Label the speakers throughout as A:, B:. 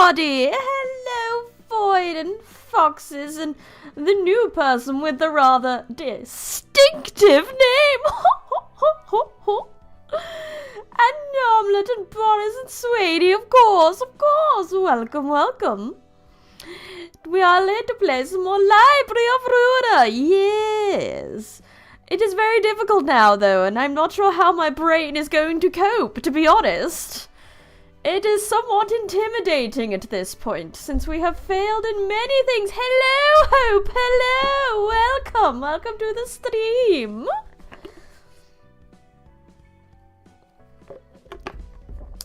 A: everybody! Hello, Void and Foxes, and the new person with the rather distinctive name! And Nomlet and Boris and Swady, of course! Welcome, welcome! We are late to play some more Library of Ruina! Yes! It is very difficult now, though, and I'm not sure how my brain is going to cope, to be honest. It is somewhat intimidating at this point, since we have failed in many things. Hello, Hope! Hello! Welcome to the stream!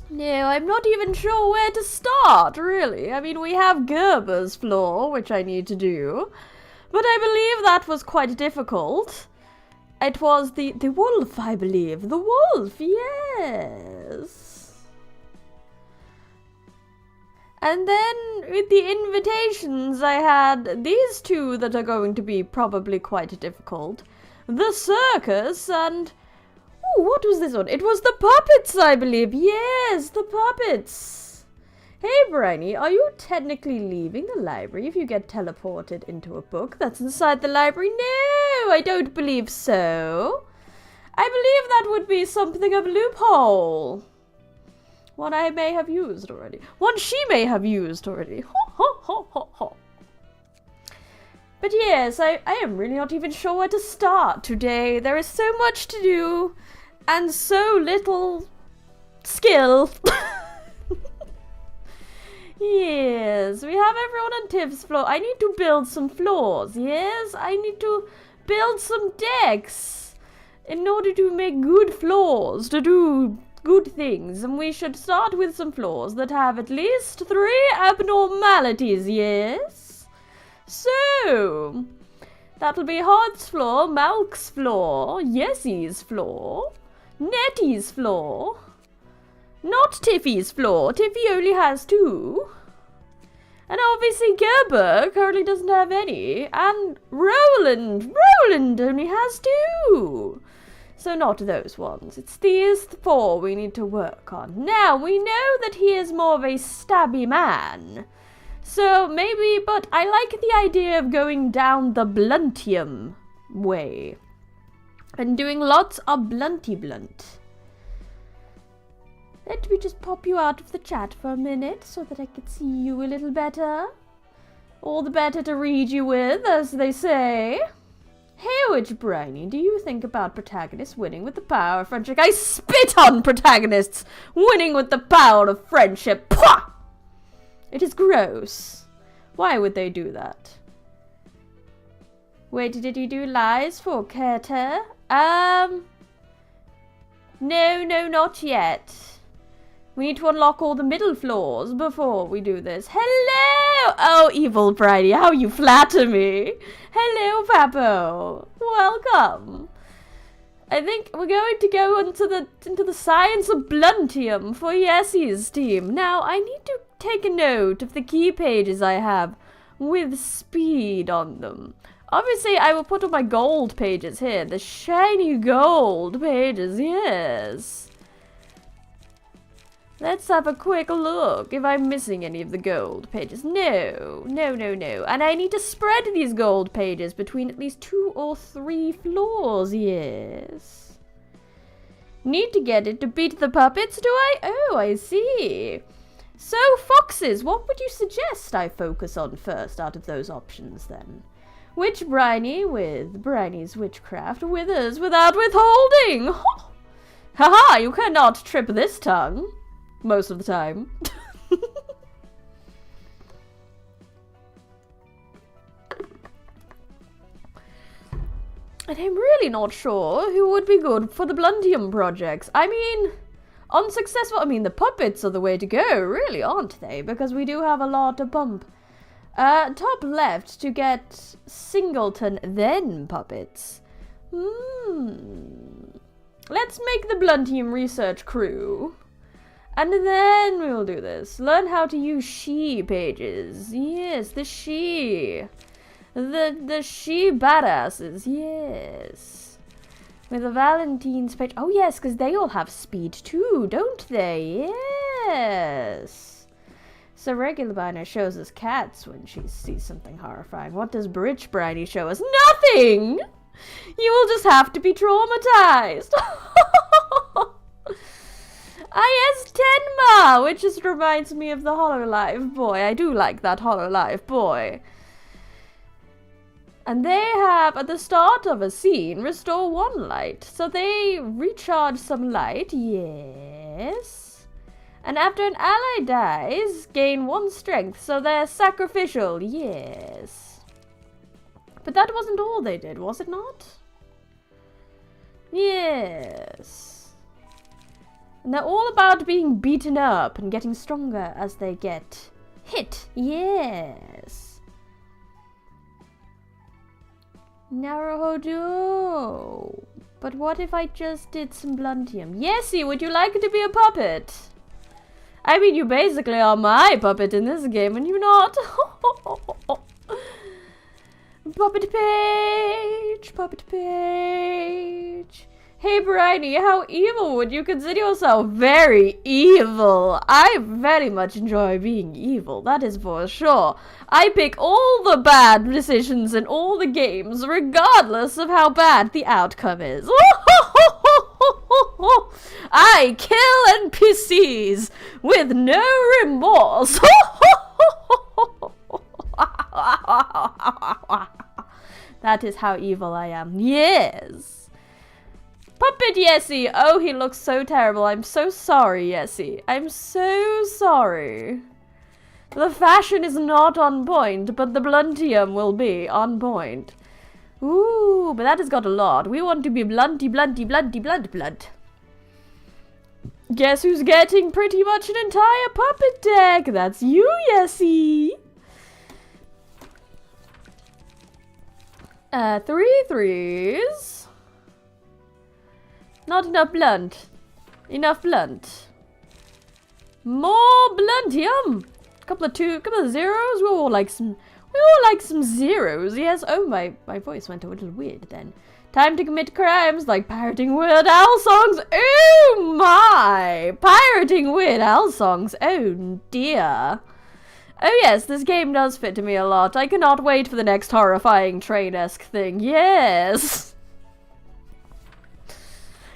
A: No, I'm not even sure where to start, really. I mean, we have Gerber's floor, which I need to do, but I believe that was quite difficult. It was the wolf, I believe. The wolf, yes. And then, with the invitations, I had these two that are going to be probably quite difficult. The circus and... Oh, what was this one? It was the puppets, I believe. Yes, the puppets. Hey, Briny, are you technically leaving the library if you get teleported into a book that's inside the library? No, I don't believe so. I believe that would be something of a loophole. One I may have used already. One she may have used already. Ho. But yes, I am really not even sure where to start today. There is so much to do and so little skill. Yes, we have everyone on Tiv's floor. I need to build some floors, yes? I need to build some decks in order to make good floors, to do good things. And we should start with some floors that have at least 3 abnormalities, yes? So, that'll be Hard's floor, Malk's floor, Yessie's floor, Nettie's floor, not Tiffy's floor. Tiffy only has 2. And obviously Gerber currently doesn't have any. And Roland only has 2. So not those ones. It's these 4 we need to work on. Now, we know that he is more of a stabby man. So maybe, but I like the idea of going down the bluntium way. And doing lots of blunty blunt. Let me just pop you out of the chat for a minute so that I can see you a little better. All the better to read you with, as they say. Hey, which Briny, do you think about protagonists winning with the power of friendship? I spit on protagonists winning with the power of friendship. Pwah! It is gross. Why would they do that? Wait, did he do lies for Kerter? No, not yet. We need to unlock all the middle floors before we do this. Hello! Oh, evil Briny, how you flatter me. Hello, Papo. Welcome. I think we're going to go into the science of bluntium for Yessie's team. Now, I need to take a note of the key pages I have with speed on them. Obviously, I will put all my gold pages here. The shiny gold pages, yes. Let's have a quick look if I'm missing any of the gold pages. No. And I need to spread these gold pages between at least 2 or 3 floors, yes. Need to get it to beat the puppets, do I? Oh, I see. So, Foxes, what would you suggest I focus on first out of those options, then? Which Briny with Briny's witchcraft withers without withholding? Haha, you cannot trip this tongue. Most of the time. And I'm really not sure who would be good for the Bluntium projects. I mean, unsuccessful. I mean, the puppets are the way to go, really, aren't they? Because we do have a lot to bump. Top left to get Singleton, then puppets. Let's make the Bluntium research crew. And then we'll do this. Learn how to use she pages. Yes, the she. The she badasses. Yes. With the Valentine's page. Oh, yes, because they all have speed too, don't they? Yes. So regular Briny shows us cats when she sees something horrifying. What does Rich Briny show us? Nothing! You will just have to be traumatized. Yes, Tenma, which just reminds me of the Hololive boy. I do like that Hololive boy. And they have, at the start of a scene, restore 1 light. So they recharge some light, yes. And after an ally dies, gain 1 strength, so they're sacrificial, yes. But that wasn't all they did, was it not? Yes. And they're all about being beaten up and getting stronger as they get hit, yes. Naruhodo. But what if I just did some bluntium? Yesy, would you like to be a puppet? I mean, you basically are my puppet in this game, and you're not. Puppet page, puppet page. Hey, Briny, how evil would you consider yourself? Very evil. I very much enjoy being evil, that is for sure. I pick all the bad decisions in all the games, regardless of how bad the outcome is. I kill NPCs with no remorse. That is how evil I am. Yes. Puppet Yesy. Oh, he looks so terrible. I'm so sorry, Yesy. I'm so sorry. The fashion is not on point, but the bluntium will be on point. Ooh, but that has got a lot. We want to be blunty, blunty, blunty, blunt, blunt. Guess who's getting pretty much an entire puppet deck? That's you, Yesy. 3 3s. Not enough blunt. Enough blunt. More bluntium. Couple of zeros. We all like some zeros. Yes. Oh, my voice went a little weird then. Time to commit crimes like pirating Weird Al songs. Oh my! Pirating Weird Al songs. Oh dear. Oh yes, this game does fit to me a lot. I cannot wait for the next horrifying train-esque thing. Yes!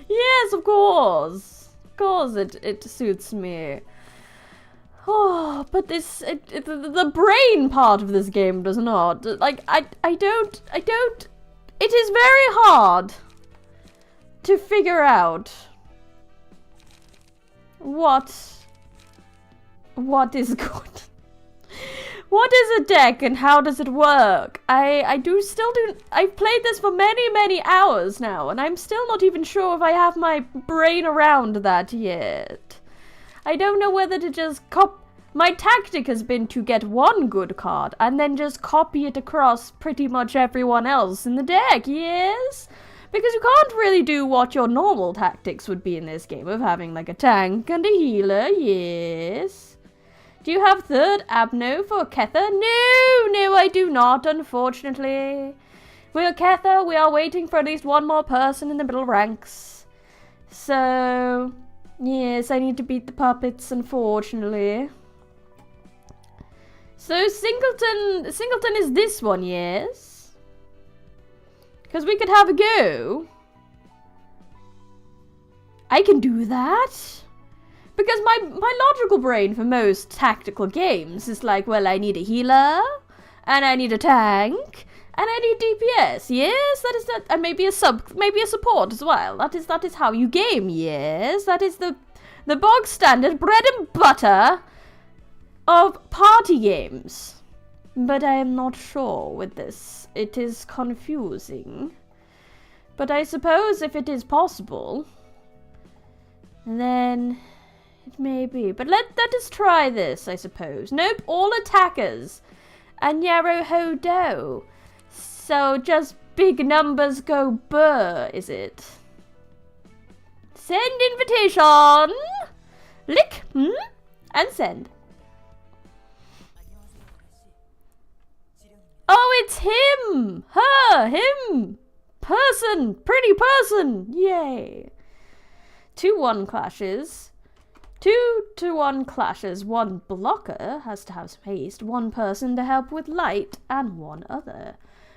A: Yes, of course. Of course it suits me. Oh, but the brain part of this game does not. Like, I don't... It is very hard to figure out what is good. What is a deck and how does it work? I've played this for many hours now, and I'm still not even sure if I have my brain around that yet. I don't know whether to just my tactic has been to get 1 good card and then just copy it across pretty much everyone else in the deck, yes? Because you can't really do what your normal tactics would be in this game of having like a tank and a healer, yes? Do you have 3rd Abno for Kether? No, I do not, unfortunately. We're Kether, we are waiting for at least 1 more person in the middle ranks. So, yes, I need to beat the puppets, unfortunately. So, Singleton is this one, yes? Because we could have a go. I can do that? Because my logical brain for most tactical games is like, well, I need a healer, and I need a tank, and I need DPS. Yes, that is that, and maybe a support as well. That is how you game. Yes, that is the bog standard bread and butter of party games. But I am not sure with this. It is confusing. But I suppose if it is possible, then it may be. But let us try this, I suppose. Nope, all attackers. And Yarrow Hodo. So just big numbers go burr, is it? Send invitation. Lick, and send. Oh, it's him! Her! Him! Person! Pretty person! Yay! 2-1 clashes. 2-to-1 clashes. One blocker has to have some haste, one person to help with light, and one other.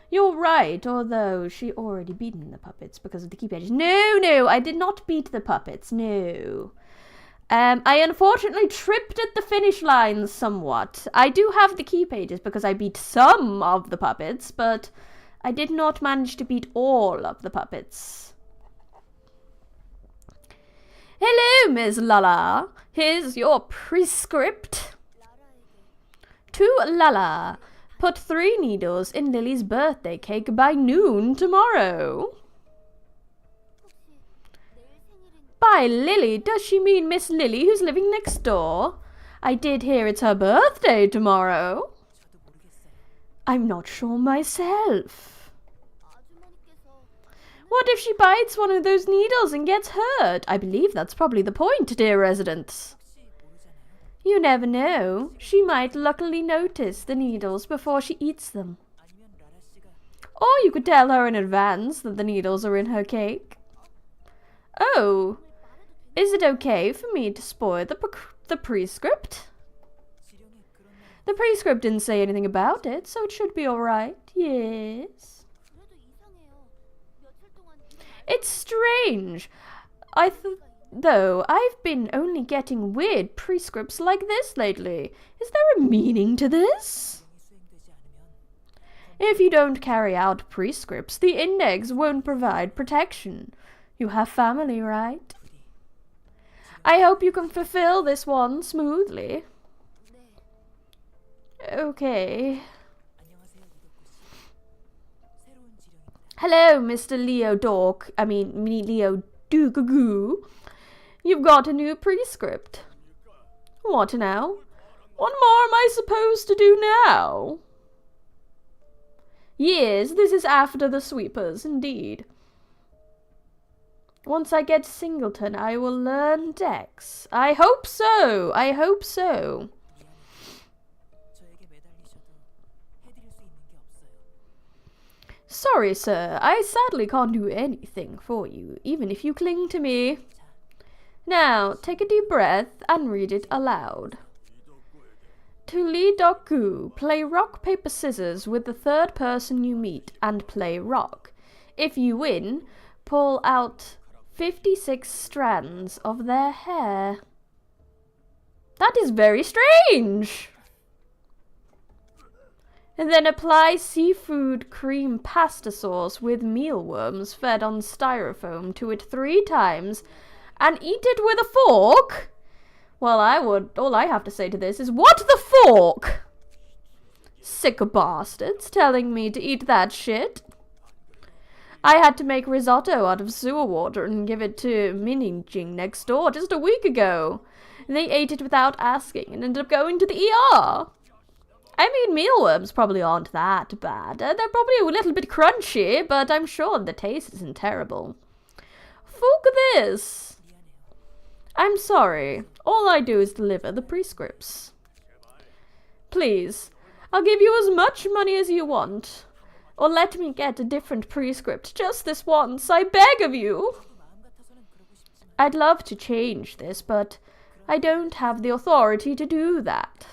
A: You're right, although she already beaten the puppets because of the key pages. No, I did not beat the puppets, no. I unfortunately tripped at the finish line somewhat. I do have the key pages because I beat some of the puppets, but I did not manage to beat all of the puppets. Hello, Miss Lala. Here's your prescript. To Lala. Put 3 needles in Lily's birthday cake by noon tomorrow. By Lily, does she mean Miss Lily who's living next door? I did hear it's her birthday tomorrow. I'm not sure myself. What if she bites one of those needles and gets hurt? I believe that's probably the point, dear residents. You never know. She might luckily notice the needles before she eats them. Or you could tell her in advance that the needles are in her cake. Oh, is it okay for me to spoil the prescript? The prescript didn't say anything about it, so it should be alright, yes. It's strange. Though I've been only getting weird prescripts like this lately. Is there a meaning to this? If you don't carry out prescripts, the index won't provide protection. You have family, right? I hope you can fulfill this one smoothly. Okay. Hello, Mr. Leo Doogagoo. You've got a new prescript. What now? What more am I supposed to do now? Yes, this is after the sweepers, indeed. Once I get Singleton, I will learn Dex. I hope so. I hope so. Sorry, sir. I sadly can't do anything for you, even if you cling to me. Now, take a deep breath and read it aloud. To Lee Doku, play rock, paper, scissors with the third person you meet and play rock. If you win, pull out 56 strands of their hair. That is very strange! And then apply seafood cream pasta sauce with mealworms fed on styrofoam to it 3 times and eat it with a fork? Well, all I have to say to this is, what the fork? Sick bastards telling me to eat that shit. I had to make risotto out of sewer water and give it to Minnie Jing next door just a week ago. They ate it without asking and ended up going to the ER. I mean, mealworms probably aren't that bad. They're probably a little bit crunchy, but I'm sure the taste isn't terrible. Fuck this. I'm sorry. All I do is deliver the prescripts. Please, I'll give you as much money as you want. Or let me get a different prescript just this once, I beg of you. I'd love to change this, but I don't have the authority to do that.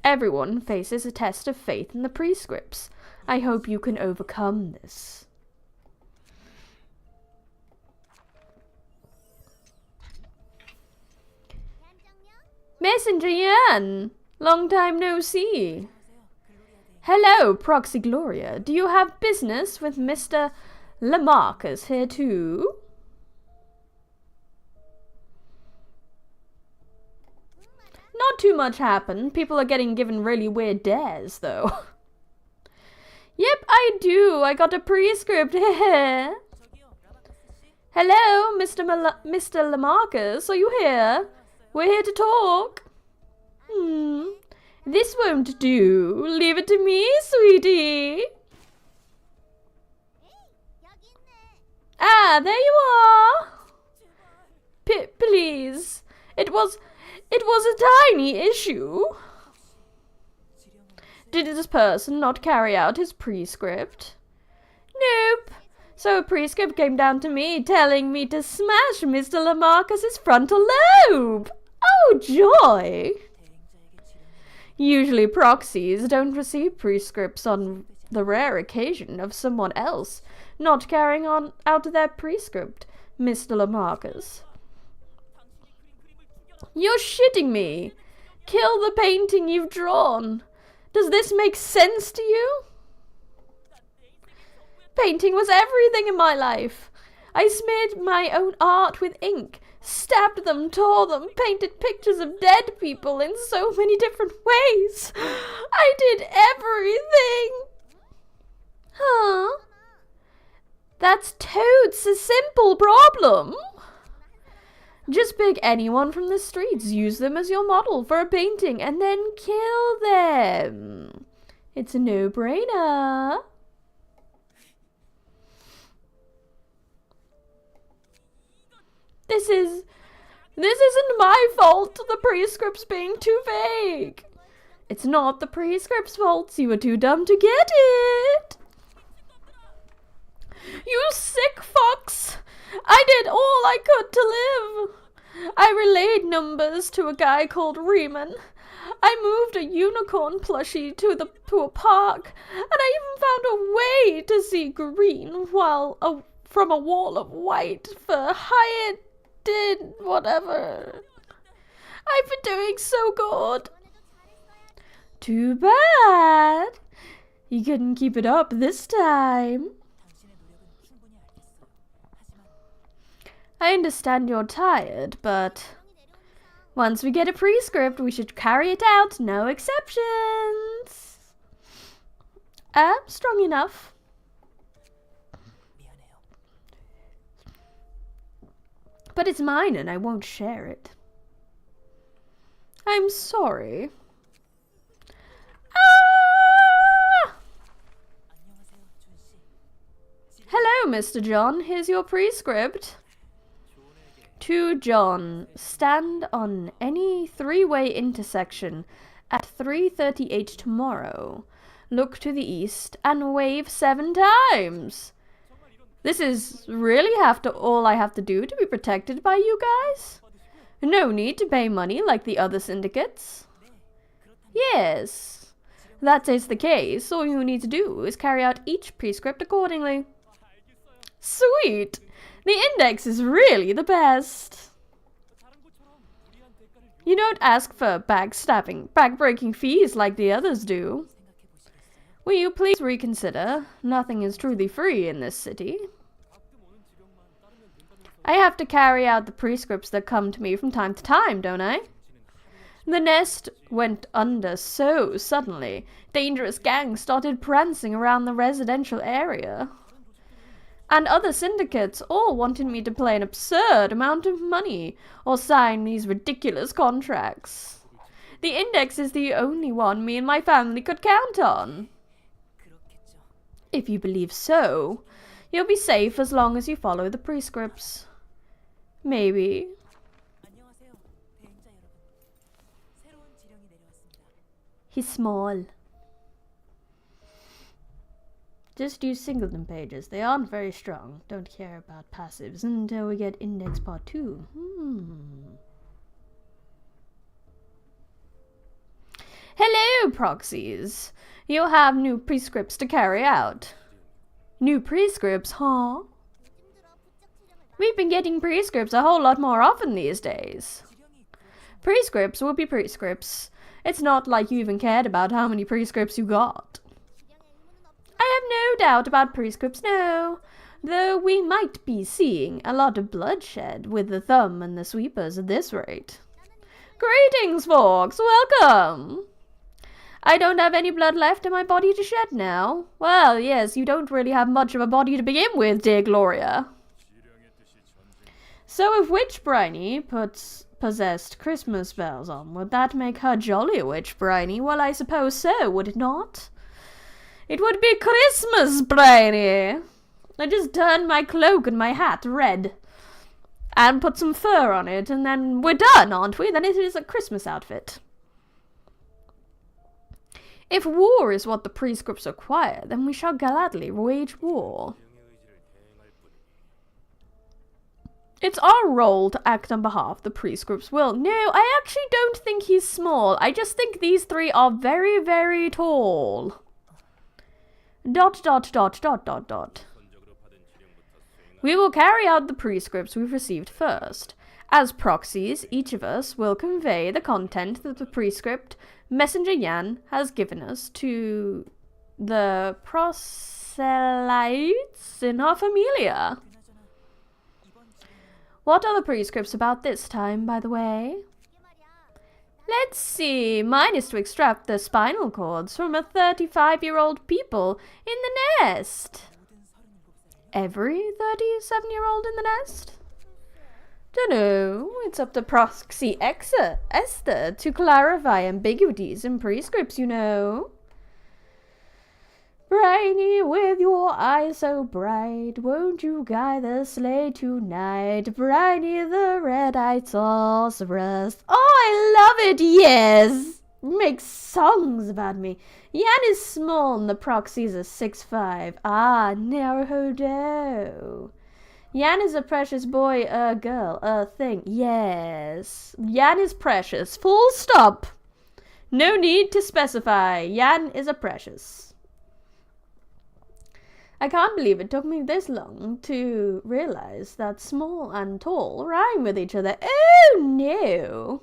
A: Everyone faces a test of faith in the prescripts. I hope you can overcome this. Messenger Yan! Long time no see. Hello, Proxy Gloria. Do you have business with Mr. Lamarcus here too? Not too much happened. People are getting given really weird dares, though. Yep, I do. I got a prescript. Hello, Mr. Lamarcus. Are you here? We're here to talk. This won't do. Leave it to me, sweetie. Ah, there you are. Please. It was a tiny issue. Did this person not carry out his prescript? Nope. So a prescript came down to me, telling me to smash Mr. Lamarcus's frontal lobe. Oh, joy! Usually proxies don't receive prescripts on the rare occasion of someone else not carrying on out their prescript, Mr. Lamarcus. You're shitting me! Kill the painting you've drawn! Does this make sense to you? Painting was everything in my life. I smeared my own art with ink, stabbed them, tore them, painted pictures of dead people in so many different ways. I did everything. Huh? That's totes a simple problem. Just pick anyone from the streets, use them as your model for a painting, and then kill them. It's a no-brainer. This isn't my fault, the prescript's being too vague. It's not the prescript's fault, you were too dumb to get it. You sick fucks! I did all I could to live. I relayed numbers to a guy called Ruina. I moved a unicorn plushie to a park, and I even found a way to see green from a wall of white for Hyatt did whatever. I've been doing so good. Too bad. You couldn't keep it up this time. I understand you're tired, but once we get a prescript, we should carry it out, no exceptions. Strong enough. But it's mine and I won't share it. I'm sorry. Ah! Hello, Mr. John. Here's your prescript. To John, stand on any three-way intersection at 3:38 tomorrow. Look to the east and wave 7 times. This is really all I have to do to be protected by you guys? No need to pay money like the other syndicates. Yes, that is the case. All you need to do is carry out each prescript accordingly. Sweet! The index is really the best. You don't ask for back-breaking fees like the others do. Will you please reconsider? Nothing is truly free in this city. I have to carry out the prescripts that come to me from time to time, don't I? The nest went under so suddenly. Dangerous gangs started prancing around the residential area. And other syndicates all wanted me to pay an absurd amount of money or sign these ridiculous contracts. The index is the only one me and my family could count on. If you believe so, you'll be safe as long as you follow the prescripts. Maybe. He's small. Just use singleton pages. They aren't very strong. Don't care about passives until we get index part 2. Hello, proxies. You'll have new prescripts to carry out. New prescripts, huh? We've been getting prescripts a whole lot more often these days. Prescripts will be prescripts. It's not like you even cared about how many prescripts you got. I have no doubt about prescripts, no. Though we might be seeing a lot of bloodshed with the thumb and the sweepers at this rate. Greetings, folks. Welcome. I don't have any blood left in my body to shed now. Well, yes, you don't really have much of a body to begin with, dear Gloria. So if Witch Briny possessed Christmas bells on, would that make her jolly Witch Briny? Well, I suppose so, would it not? It would be Christmas Briny. I just turned my cloak and my hat red. And put some fur on it, and then we're done, aren't we? Then it is a Christmas outfit. If war is what the prescripts require, then we shall gladly wage war. It's our role to act on behalf of the prescript's will. No, I actually don't think he's small. I just think these three are very, very tall. ... We will carry out the prescripts we've received first. As proxies, each of us will convey the content that the prescript Messenger Yan has given us to the proselytes in our familia. What are the prescripts about this time, by the way? Let's see. Mine is to extract the spinal cords from a 35-year-old people in the nest. Every 37-year-old in the nest? Dunno. It's up to Proxy Esther to clarify ambiguities in prescripts, you know. Briny, with your eyes so bright, won't you guide the sleigh tonight? Briny the red-eyed sorceress. Oh, I love it, yes! Make songs about me. Yan is small and the proxies are 6'5". Ah, narrow. Yan is a precious boy, a girl, a thing. Yes. Yan is precious. Full stop. No need to specify. Yan is a precious. I can't believe it took me this long to realize that small and tall rhyme with each other. Oh no!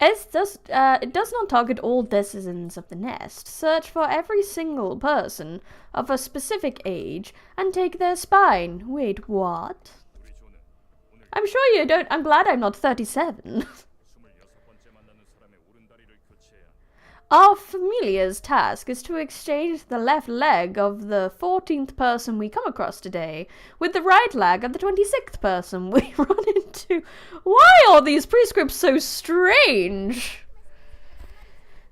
A: It does not target all denizens of the nest. Search for every single person of a specific age and take their spine. Wait, what? I'm sure you don't. I'm glad I'm not 37. Our familiar's task is to exchange the left leg of the 14th person we come across today with the right leg of the 26th person we run into. Why are these prescripts so strange?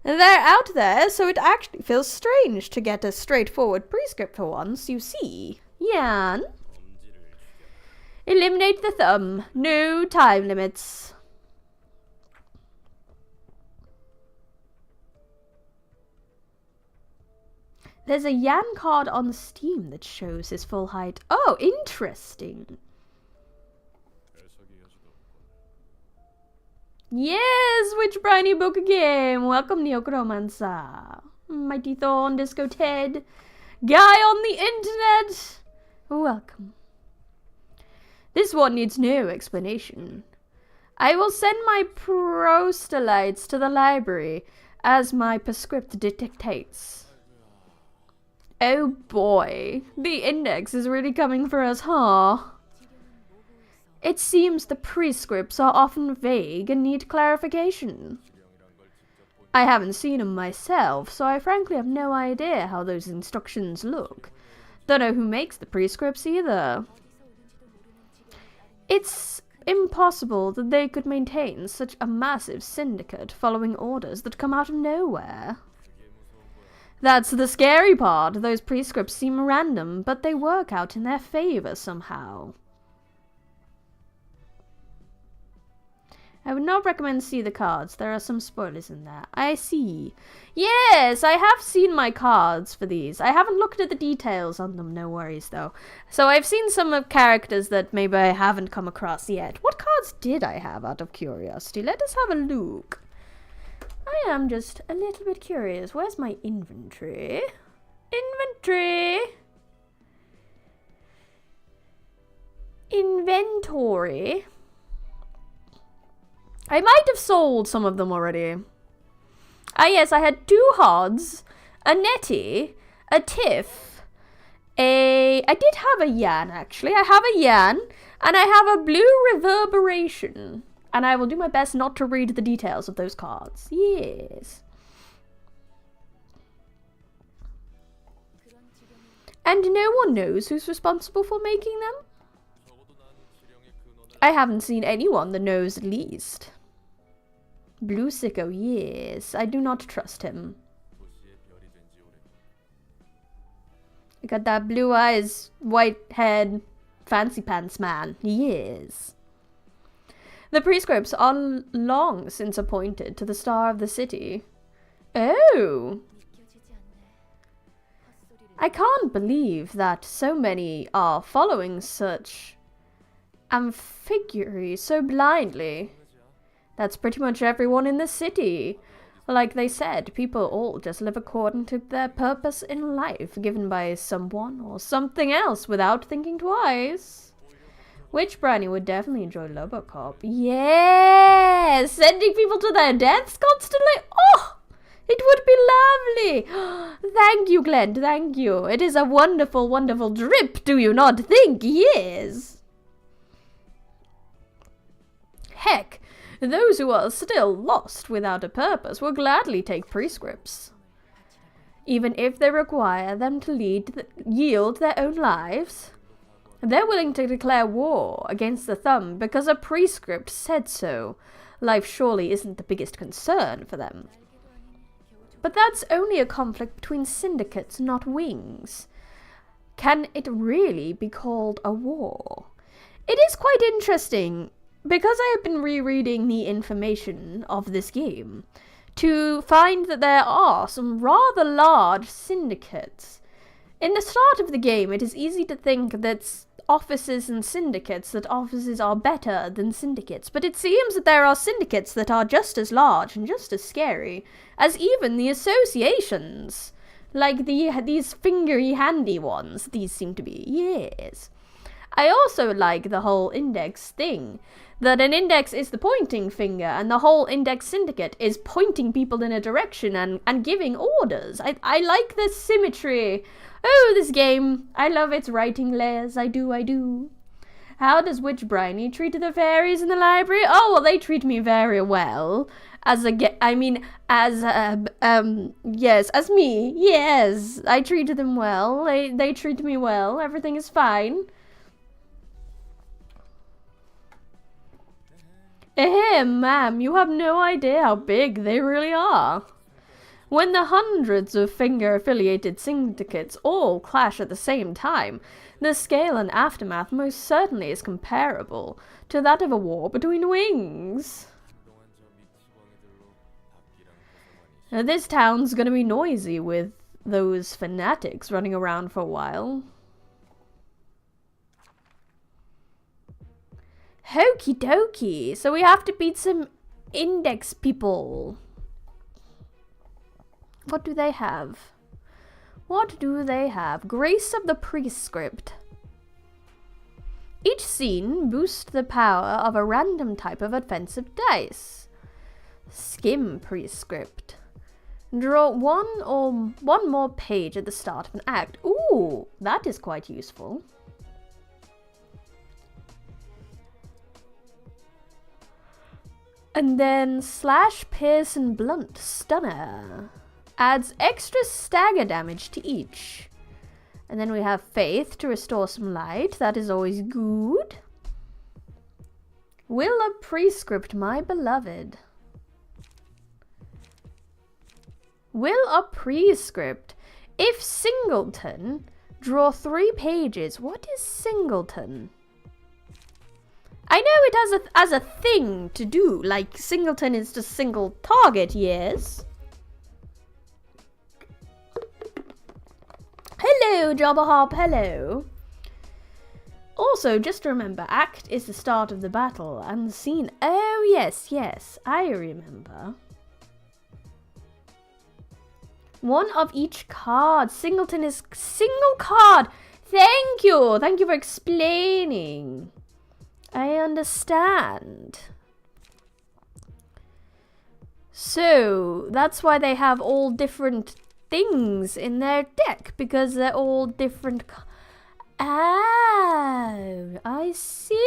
A: They're out there, so it actually feels strange to get a straightforward prescript for once, you see. Yan? Eliminate the thumb. No time limits. There's a Yan card on Steam that shows his full height. Oh, interesting. Yes, Witch Briny book again. Welcome, Neocromancer. Mighty Thorn, Disco Ted. Guy on the internet. Welcome. This one needs no explanation. I will send my proselytes to the library as my prescript dictates. Oh boy, the index is really coming for us, huh? It seems the prescripts are often vague and need clarification. I haven't seen them myself, so I frankly have no idea how those instructions look. Don't know who makes the prescripts either. It's impossible that they could maintain such a massive syndicate following orders that come out of nowhere. That's the scary part. Those prescripts seem random, but they work out in their favor somehow. I would not recommend see the cards. There are some spoilers in there. I see. Yes, I have seen my cards for these. I haven't looked at the details on them, no worries though. So I've seen some of characters that maybe I haven't come across yet. What cards did I have out of curiosity? Let us have a look. I am just a little bit curious. Where's my inventory? Inventory. I might have sold some of them already. Ah yes, I had 2 Hods, a Nettie, a Tiff, I did have a Yan actually. I have a Yan, and I have a Blue Reverberation. And I will do my best not to read the details of those cards. Yes. And no one knows who's responsible for making them? I haven't seen anyone that knows at least. Blue Sicko, yes. I do not trust him. You got that blue eyes, white head, fancy pants man. Yes. The prescripts are long since appointed to the star of the city. Oh! I can't believe that so many are following such amphigory so blindly. That's pretty much everyone in the city. Like they said, people all just live according to their purpose in life, given by someone or something else without thinking twice. Which brownie would definitely enjoy Lobocop? Yes! Sending people to their deaths constantly? Oh! It would be lovely! Thank you, Glenn, thank you. It is a wonderful, wonderful drip, do you not think? Yes! Heck, those who are still lost without a purpose will gladly take prescripts. Even if they require them to yield their own lives. They're willing to declare war against the thumb because a prescript said so. Life surely isn't the biggest concern for them. But that's only a conflict between syndicates, not wings. Can it really be called a war? It is quite interesting, because I have been rereading the information of this game, to find that there are some rather large syndicates. In the start of the game, it is easy to think that offices and syndicates, that offices are better than syndicates, but it seems that there are syndicates that are just as large and just as scary as even the associations. Like these fingery handy ones, these seem to be, yes. I also like the whole index thing, that an index is the pointing finger, and the whole index syndicate is pointing people in a direction and giving orders. I like the symmetry. Oh, this game. I love its writing layers. I do. How does Witch Briny treat the fairies in the library? Oh, well, they treat me very well. As me. Yes, I treat them well. They treat me well. Everything is fine. Ma'am, you have no idea how big they really are. When the hundreds of finger-affiliated syndicates all clash at the same time, the scale and aftermath most certainly is comparable to that of a war between wings. Now, this town's gonna be noisy with those fanatics running around for a while. Okie dokie, so we have to beat some index people. What do they have? Grace of the Prescript. Each scene boosts the power of a random type of offensive dice. Skim Prescript. Draw one more page at the start of an act. Ooh, that is quite useful. And then Slash, Pierce, and Blunt Stunner. Adds extra stagger damage to each. And then we have Faith to restore some light. That is always good. Will a Prescript, my beloved. Will a Prescript. If Singleton, draw 3 pages. What is Singleton? I know it as a thing to do, like Singleton is just single target, yes. Hello, Jabba Hop, hello. Also, just remember, act is the start of the battle, and the scene. Oh, yes, I remember. One of each card. Singleton is single card. Thank you for explaining. I understand. So, that's why they have all different things in their deck, because they're all different. Oh, I see.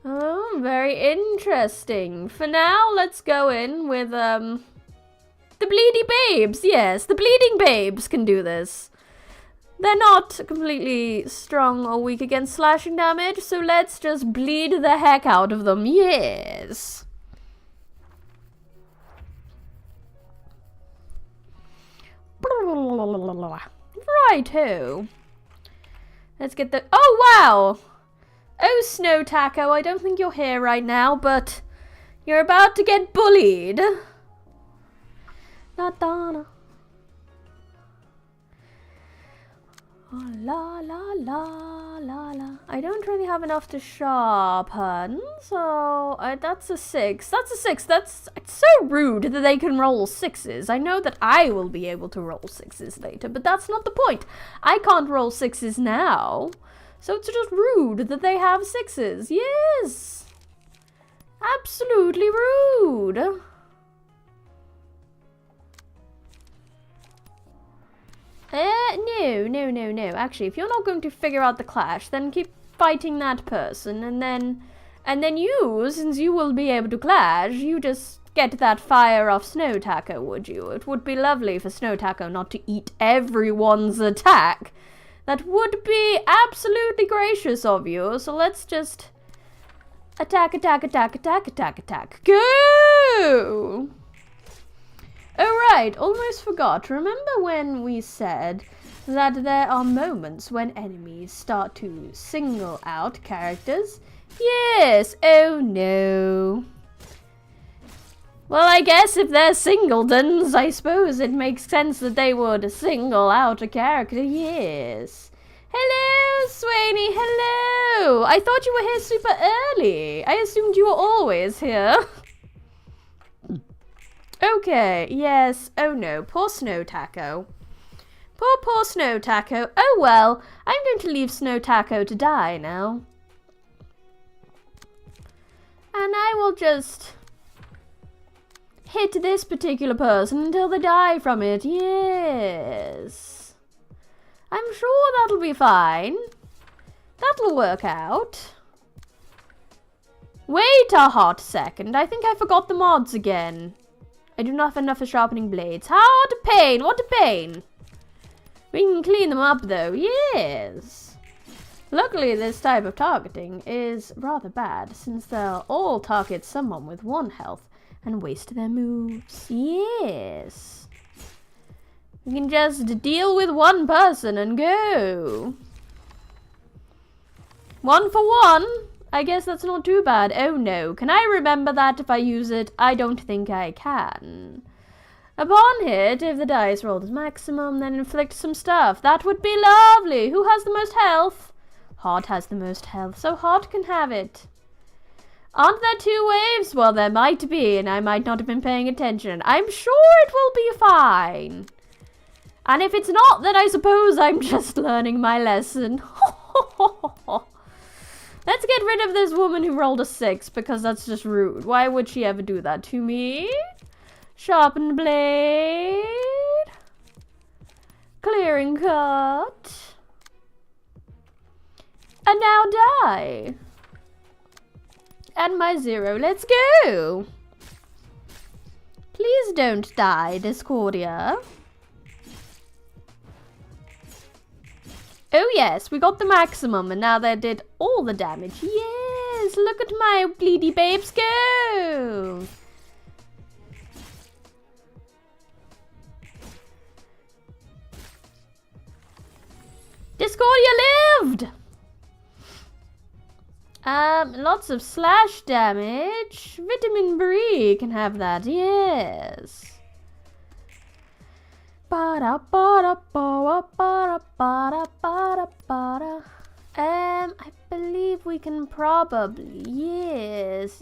A: Oh, very interesting. For now, let's go in with, the Bleedy Babes. Yes, the Bleeding Babes can do this. They're not completely strong or weak against slashing damage, so let's just bleed the heck out of them. Yes. Righto. Let's get the... Oh, wow. Oh, Snow Taco, I don't think you're here right now, but you're about to get bullied. Katana. Oh, la la la la la. I don't really have enough to sharpen, so that's a 6. That's a 6. It's so rude that they can roll 6s. I know that I will be able to roll 6s later, but that's not the point. I can't roll 6s now, so it's just rude that they have 6s. Yes, absolutely rude. No. Actually, if you're not going to figure out the clash, then keep fighting that person, and then you, since you will be able to clash, you just get that fire off Snow Taco, would you? It would be lovely for Snow Taco not to eat everyone's attack. That would be absolutely gracious of you, so let's just attack. Go! Oh right, almost forgot. Remember when we said that there are moments when enemies start to single out characters? Yes, oh no. Well, I guess if they're singletons, I suppose it makes sense that they would single out a character, yes. Hello, Swaney, hello! I thought you were here super early. I assumed you were always here. Okay, yes, oh no, poor Snow Taco. Poor Snow Taco. Oh well, I'm going to leave Snow Taco to die now. And I will just hit this particular person until they die from it, yes. I'm sure that'll be fine. That'll work out. Wait a hot second, I think I forgot the mods again. I do not have enough for sharpening blades. What a pain, what a pain. We can clean them up though, yes. Luckily this type of targeting is rather bad, since they'll all target someone with 1 health and waste their moves, yes. We can just deal with 1 person and go. 1 for 1. I guess that's not too bad. Oh no, can I remember that if I use it? I don't think I can. Upon hit, if the dice rolled as maximum, then inflict some stuff. That would be lovely. Who has the most health? Hot has the most health, so Hot can have it. Aren't there 2 waves? Well, there might be, and I might not have been paying attention. I'm sure it will be fine. And if it's not, then I suppose I'm just learning my lesson. Let's get rid of this woman who rolled a 6, because that's just rude. Why would she ever do that to me? Sharpened blade. Clearing cut. And now die. And my 0. Let's go. Please don't die, Discordia. Oh yes, we got the maximum, and now they did all the damage. Yes, look at my bleedy babes go! Discordia lived! Lots of slash damage. Vitamin Brie can have that, yes. I believe we can probably, yes,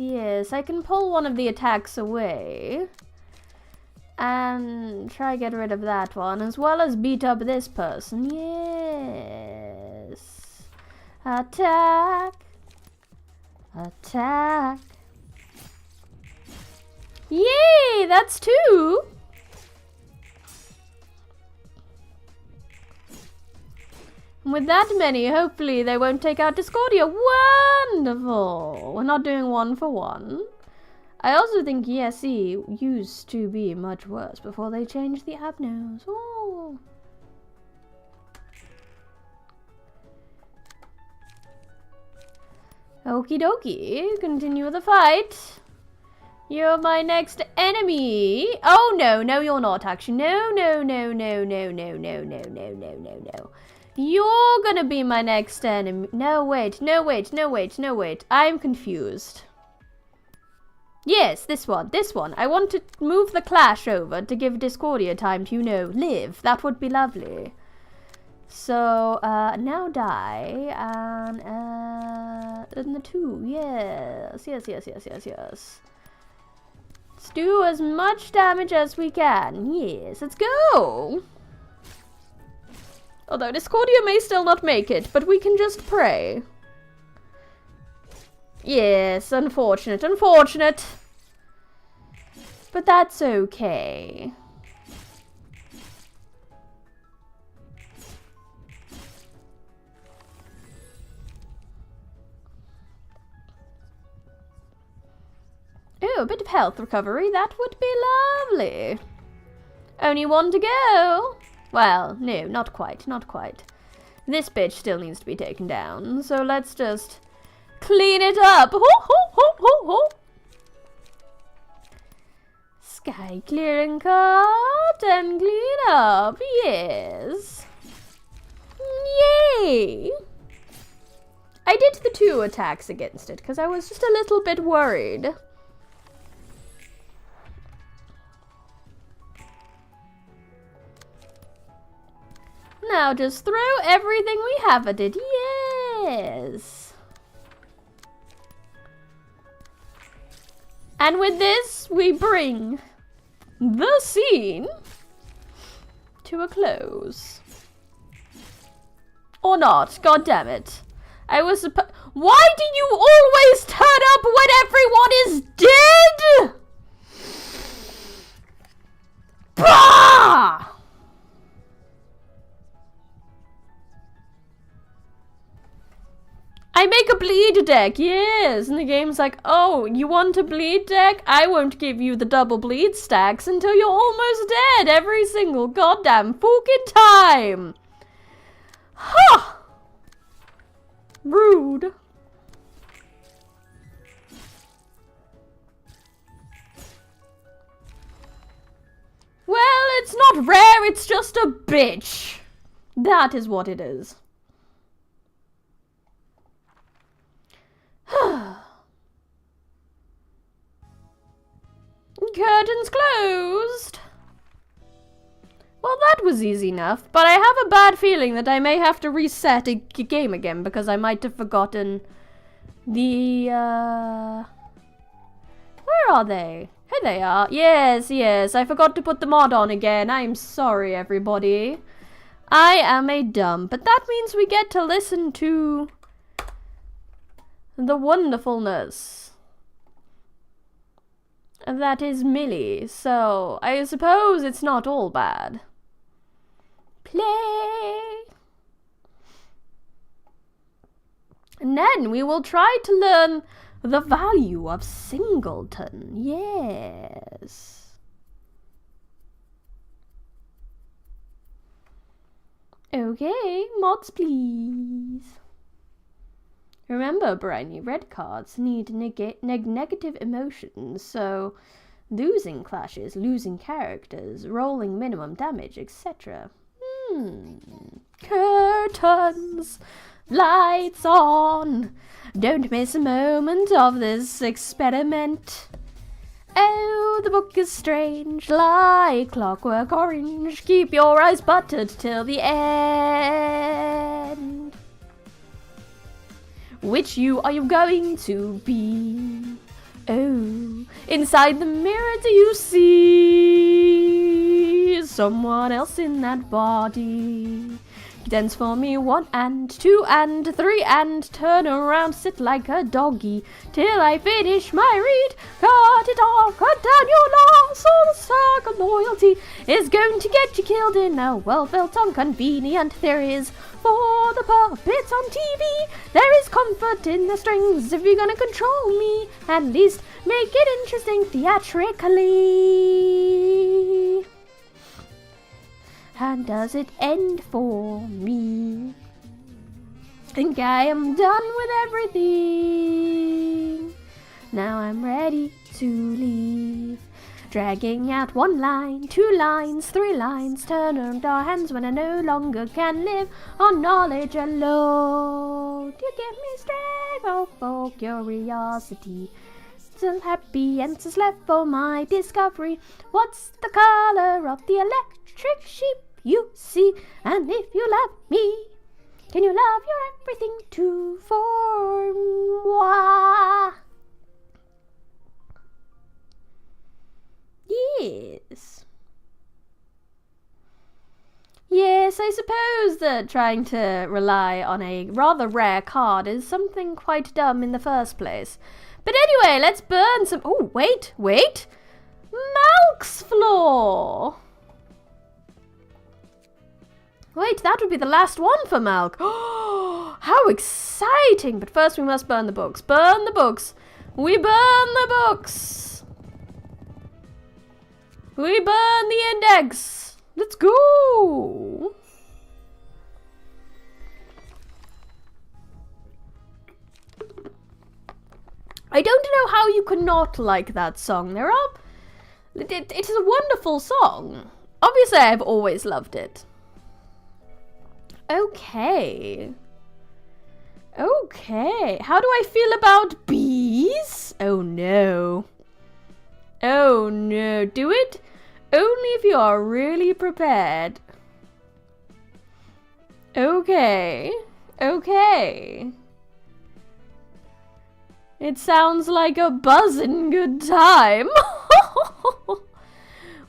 A: I can pull one of the attacks away and try get rid of that one, as well as beat up this person, yes. Attack. Yay, that's 2. With that many, hopefully they won't take out Discordia. Wonderful! We're not doing 1 for 1. I also think ESE used to be much worse before they changed the abnos. Oh. Okie dokie, continue the fight. You're my next enemy. Oh no, no you're not actually. No. You're gonna be my next enemy. No, wait. I'm confused. Yes, this one. I want to move the clash over to give Discordia time to, live. That would be lovely. So, now die, and the 2, yes. Let's do as much damage as we can. Yes, let's go! Although Discordia may still not make it, but we can just pray. Yes, unfortunate. But that's okay. Oh, a bit of health recovery. That would be lovely. Only one to go. Well, no, not quite. This bitch still needs to be taken down. So let's just clean it up. Ho, ho, ho, ho, ho. Sky clearing cart and clean up. Yes. Yay. I did the 2 attacks against it because I was just a little bit worried. Now just throw everything we have at it. Yes. And with this, we bring the scene to a close. Or not. God damn it. I was supposed... Why do you always turn up when everyone is dead? Bah! I make a bleed deck, yes. And the game's like, oh, you want a bleed deck? I won't give you the double bleed stacks until you're almost dead every single goddamn fucking time. Huh. Rude. Well, it's not rare, it's just a bitch. That is what it is. Curtains closed. Well, that was easy enough, but I have a bad feeling that I may have to reset a game again because I might have forgotten the, Where are they? Here they are. Yes, I forgot to put the mod on again. I'm sorry, everybody. I am a dumb, but that means we get to listen to the wonderfulness that is Millie, so I suppose it's not all bad. Play! And then we will try to learn the value of singleton. Yes. Okay, mods please. Remember, Briny, red cards need negative emotions, so losing clashes, losing characters, rolling minimum damage, etc. Curtains, lights on. Don't miss a moment of this experiment. Oh, the book is strange, like clockwork orange. Keep your eyes buttered till the end. Which you are you going to be? Oh, inside the mirror do you see someone else in that body? Dance for me 1 and 2 and 3 and turn around, sit like a doggy till I finish my read. Cut it off, cut down your loss, or the sack of loyalty is going to get you killed in a well-built inconvenient. There is for the puppets on TV, there is comfort in the strings. If you're gonna control me, at least make it interesting theatrically. How does it end for me? Think I am done with everything. Now I'm ready to leave. Dragging out 1 line, 2 lines, 3 lines. Turn around our hands when I no longer can live on knowledge alone. You give me strength, oh, for curiosity. still happy answers left for my discovery. What's the color of the electric sheep you see? And if you love me, can you love your everything too for moi? Yes. Yes, I suppose that trying to rely on a rather rare card is something quite dumb in the first place. But anyway, let's burn some... Oh, wait. Malk's floor. Wait, that would be the last one for Malk. Oh, how exciting. But first we must burn the books. Burn the books. We burn the books. We burn the index. Let's go. I don't know how you could not like that song. It is a wonderful song. Obviously, I've always loved it. Okay. How do I feel about bees? Oh no. Do it only if you are really prepared. Okay. It sounds like a buzzin' good time.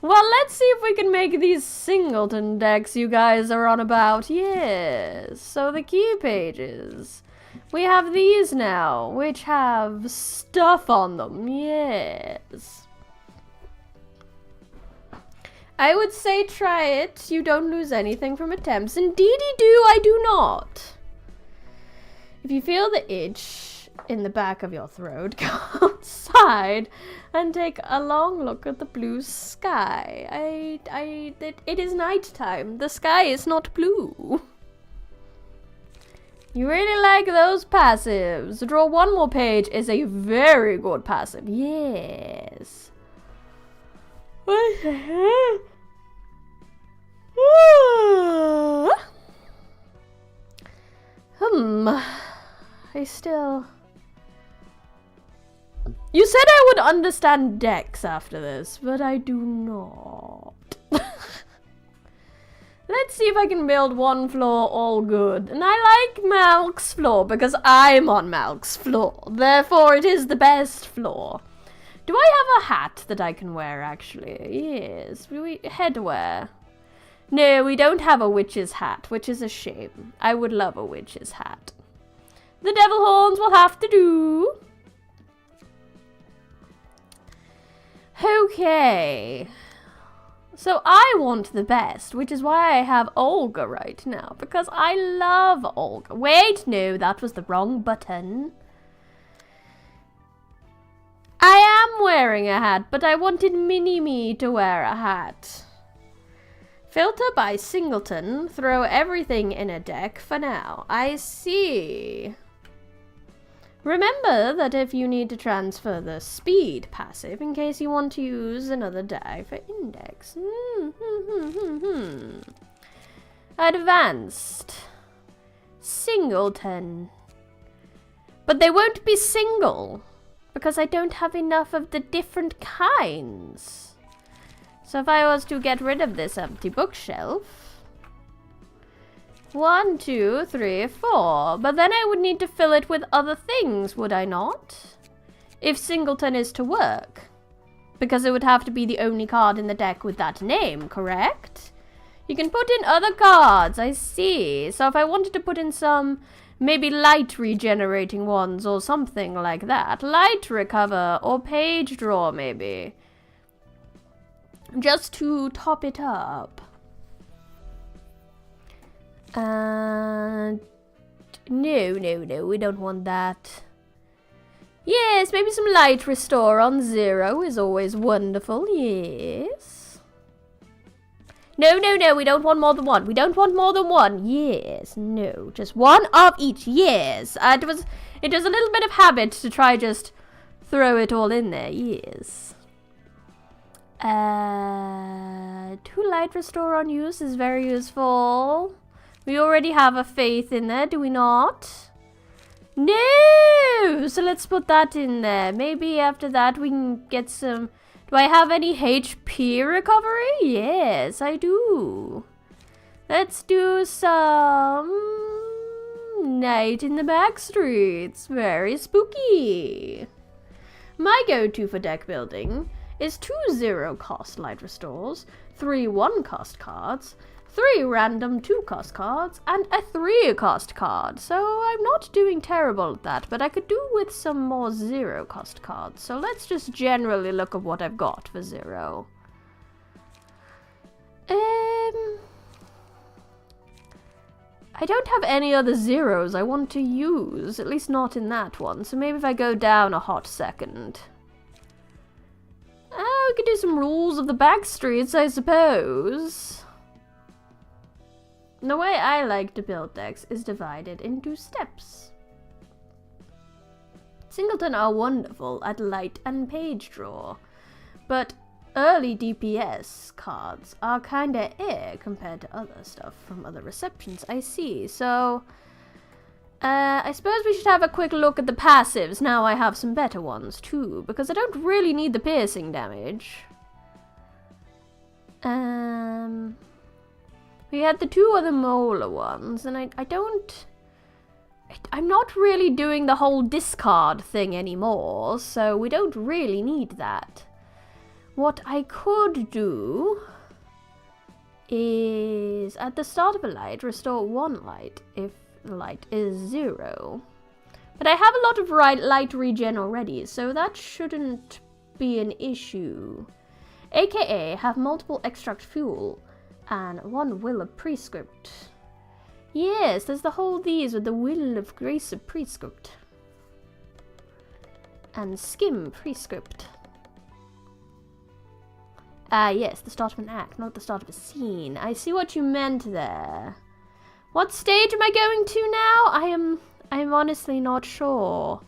A: Well, let's see if we can make these singleton decks you guys are on about. Yes, so the key pages. We have these now, which have stuff on them. Yes. I would say try it. You don't lose anything from attempts. Indeedy do, I do not. If you feel the itch in the back of your throat, go outside and take a long look at the blue sky. It is nighttime. The sky is not blue. You really like those passives. Draw one more page is a very good passive. Yes. What the heck? I still... You said I would understand decks after this, but I do not. Let's see if I can build one floor all good. And I like Malk's floor because I'm on Malk's floor. Therefore, it is the best floor. Do I have a hat that I can wear, actually? Yes. Headwear. No, we don't have a witch's hat, which is a shame. I would love a witch's hat. The devil horns will have to do. Okay. So I want the best, which is why I have Olga right now, because I love Olga. Wait, no, that was the wrong button. I am wearing a hat, but I wanted Mini-Me to wear a hat. Filter by Singleton. Throw everything in a deck for now. I see. Remember that if you need to transfer the speed passive in case you want to use another die for index. Advanced. Singleton. But they won't be single because I don't have enough of the different kinds. So if I was to get rid of this empty bookshelf, 1, 2, 3, 4. But then I would need to fill it with other things, would I not? If Singleton is to work. Because it would have to be the only card in the deck with that name, correct? You can put in other cards, I see. So if I wanted to put in some, maybe light regenerating ones or something like that. Light recover or page draw, maybe. Just to top it up. No, we don't want that. Yes, maybe some light restore on 0 is always wonderful, yes. No, we don't want more than one. We don't want more than one, yes. No, just one of each, yes. It was a little bit of habit to try just throw it all in there, yes. 2 light restore on use is very useful. We already have a faith in there, do we not? No! go! So let's put that in there. Maybe after that we can get some... Do I have any HP recovery? Yes, I do. Let's do some... Night in the back streets. Very spooky. My go-to for deck building is 2 0-cost light restores, 3 1-cost cards, 3 random 2-cost cards, and a 3-cost card. So I'm not doing terrible at that, but I could do with some more 0-cost cards. So let's just generally look at what I've got for 0. I don't have any other 0s I want to use, at least not in that one. So maybe if I go down a hot second. We could do some rules of the back streets, I suppose. The way I like to build decks is divided into steps. Singleton are wonderful at light and page draw, but early DPS cards are kinda compared to other stuff from other receptions I see, so I suppose we should have a quick look at the passives now I have some better ones too, because I don't really need the piercing damage. We had the 2 other molar ones, and I'm not really doing the whole discard thing anymore, so we don't really need that. What I could do is, at the start of a light, restore 1 light if the light is 0. But I have a lot of light regen already, so that shouldn't be an issue. AKA have multiple extract fuel and 1 will of prescript. Yes, there's the whole these with the will of grace of prescript. And skim prescript. Yes, the start of an act, not the start of a scene. I see what you meant there. What stage am I going to now? I'm honestly not sure.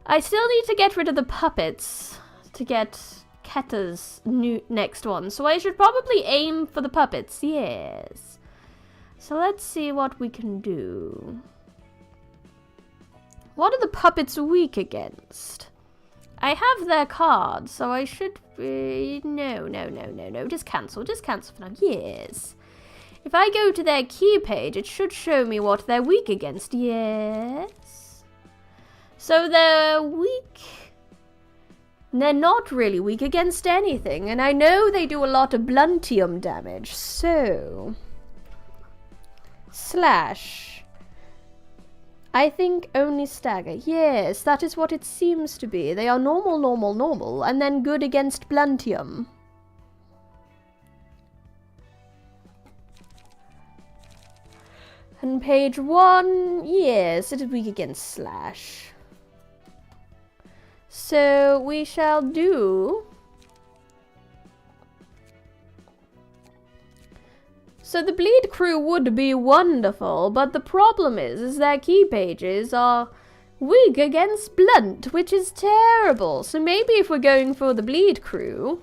A: I still need to get rid of the puppets to get Ketta's next one, so I should probably aim for the puppets, yes. So let's see what we can do. What are the puppets weak against? I have their cards, so I should... No. Just cancel for now. Yes. If I go to their key page, it should show me what they're weak against. Yes. So they're weak... They're not really weak against anything, and I know they do a lot of bluntium damage, so... Slash. I think only stagger. Yes, that is what it seems to be. They are normal, and then good against bluntium. And page 1, yes, it is weak against slash. So we shall do... So the bleed crew would be wonderful, but the problem is their key pages are weak against blunt, which is terrible. So maybe if we're going for the bleed crew,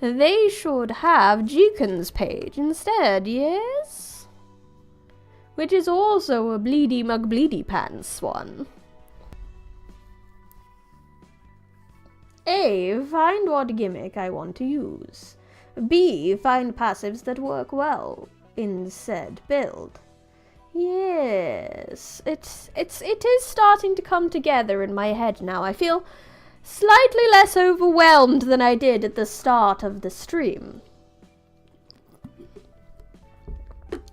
A: they should have Jeekan's page instead, yes? Which is also a bleedy McBleedy pants one. A. Find what gimmick I want to use. B. Find passives that work well in said build. Yes, it is starting to come together in my head now. I feel slightly less overwhelmed than I did at the start of the stream.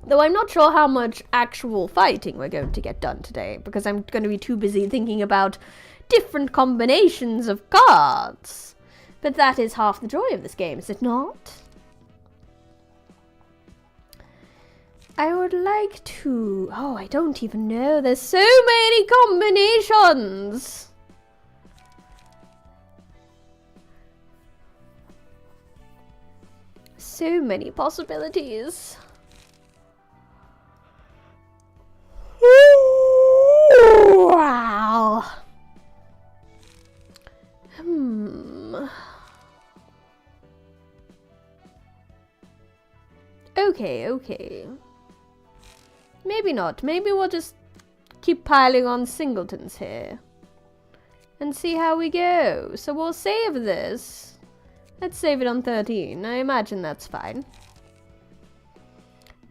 A: Though I'm not sure how much actual fighting we're going to get done today, because I'm going to be too busy thinking about different combinations of cards. But that is half the joy of this game, is it not? I would like to... Oh, I don't even know. There's so many combinations! So many possibilities. Wow. Okay. Maybe not. Maybe we'll just keep piling on singletons here. and see how we go. So we'll save this. Let's save it on 13. I imagine that's fine.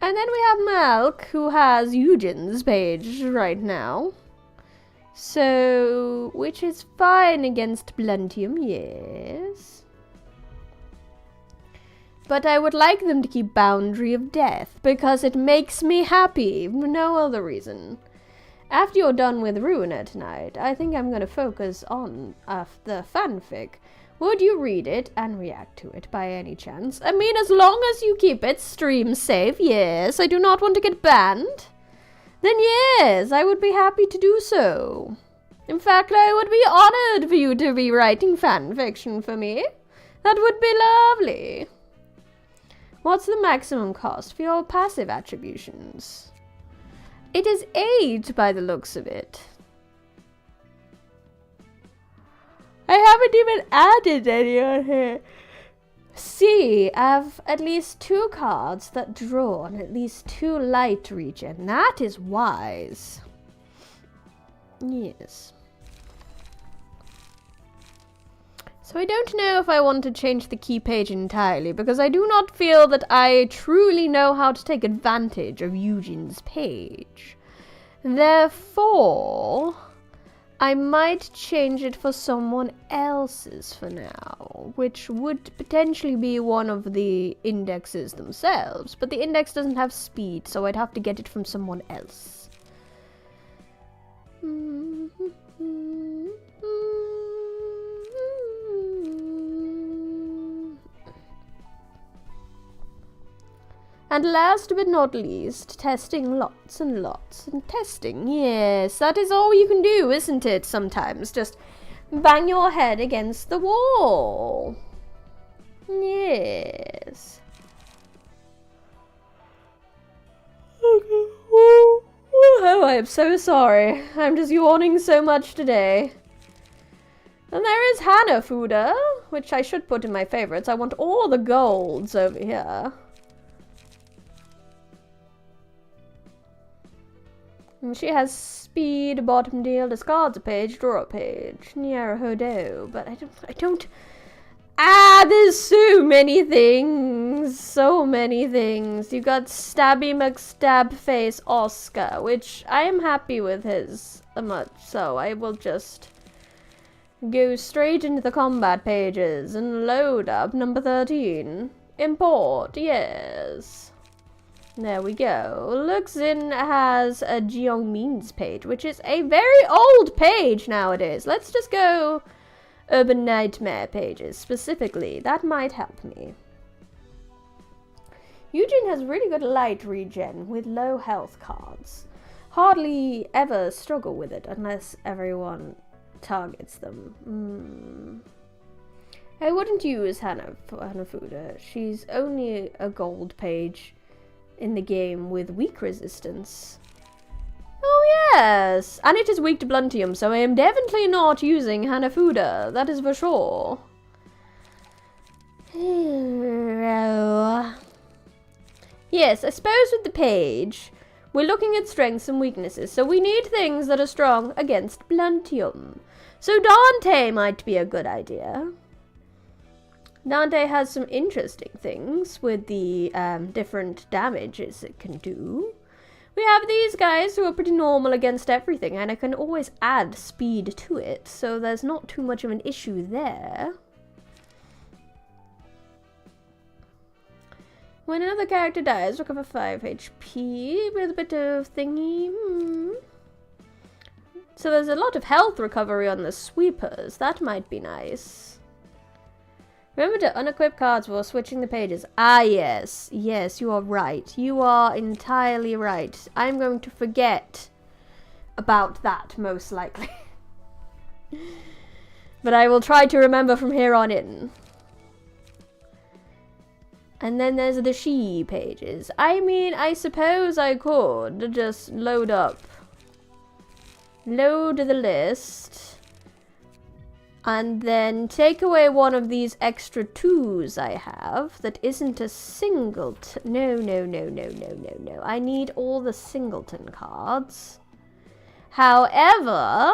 A: And then we have Malk, who has Eugen's page right now. So, which is fine against Bluntium, yes. But I would like them to keep Boundary of Death, because it makes me happy, for no other reason. After you're done with Ruina tonight, I think I'm going to focus on the fanfic. Would you read it and react to it by any chance? I mean, as long as you keep it stream safe, yes. I do not want to get banned. Then yes, I would be happy to do so. In fact, I would be honored for you to be writing fanfiction for me. That would be lovely. What's the maximum cost for your passive attributions? It is 8 by the looks of it. I haven't even added any on here. See, I have at least 2 cards that draw on at least 2 light regen. That is wise. Yes. So I don't know if I want to change the key page entirely, because I do not feel that I truly know how to take advantage of Eugen's page. Therefore, I might change it for someone else's for now, which would potentially be one of the indexes themselves, but the index doesn't have speed, so I'd have to get it from someone else. And last but not least, testing lots and lots and testing. Yes, that is all you can do, isn't it? Sometimes just bang your head against the wall. Yes. Oh, I am so sorry. I'm just yawning so much today. And there is Hanafuda, which I should put in my favorites. I want all the golds over here. And she has speed, bottom deal, discards a page, draw a page, near a hodo, but I don't, there's so many things, You got Stabby McStabface Oscar, which I am happy with his much, so I will just go straight into the combat pages and load up number 13. Import, yes. There we go. Luxin has a Jeongmin's page, which is a very old page nowadays. Let's just go Urban Nightmare pages specifically. That might help me. Eugen has really good light regen with low health cards. Hardly ever struggle with it unless everyone targets them. I wouldn't use Hanafuda. She's only a gold page in the game with weak resistance. Oh yes! And it is weak to Bluntium, so I am definitely not using Hanafuda. That is for sure. Yes, I suppose with the page, we're looking at strengths and weaknesses, so we need things that are strong against Bluntium. So Dante might be a good idea. Dante has some interesting things with the different damages it can do. We have these guys who are pretty normal against everything, and I can always add speed to it, so there's not too much of an issue there. When another character dies, recover 5 HP with a bit of thingy. So there's a lot of health recovery on the sweepers. That might be nice. Remember to unequip cards while switching the pages. Ah, yes. Yes, you are right. You are entirely right. I'm going to forget about that, most likely. But I will try to remember from here on in. And then there's the she pages. I mean, I suppose I could just load the list. And then take away one of these extra 2s I have that isn't a singleton. No. I need all the singleton cards. However,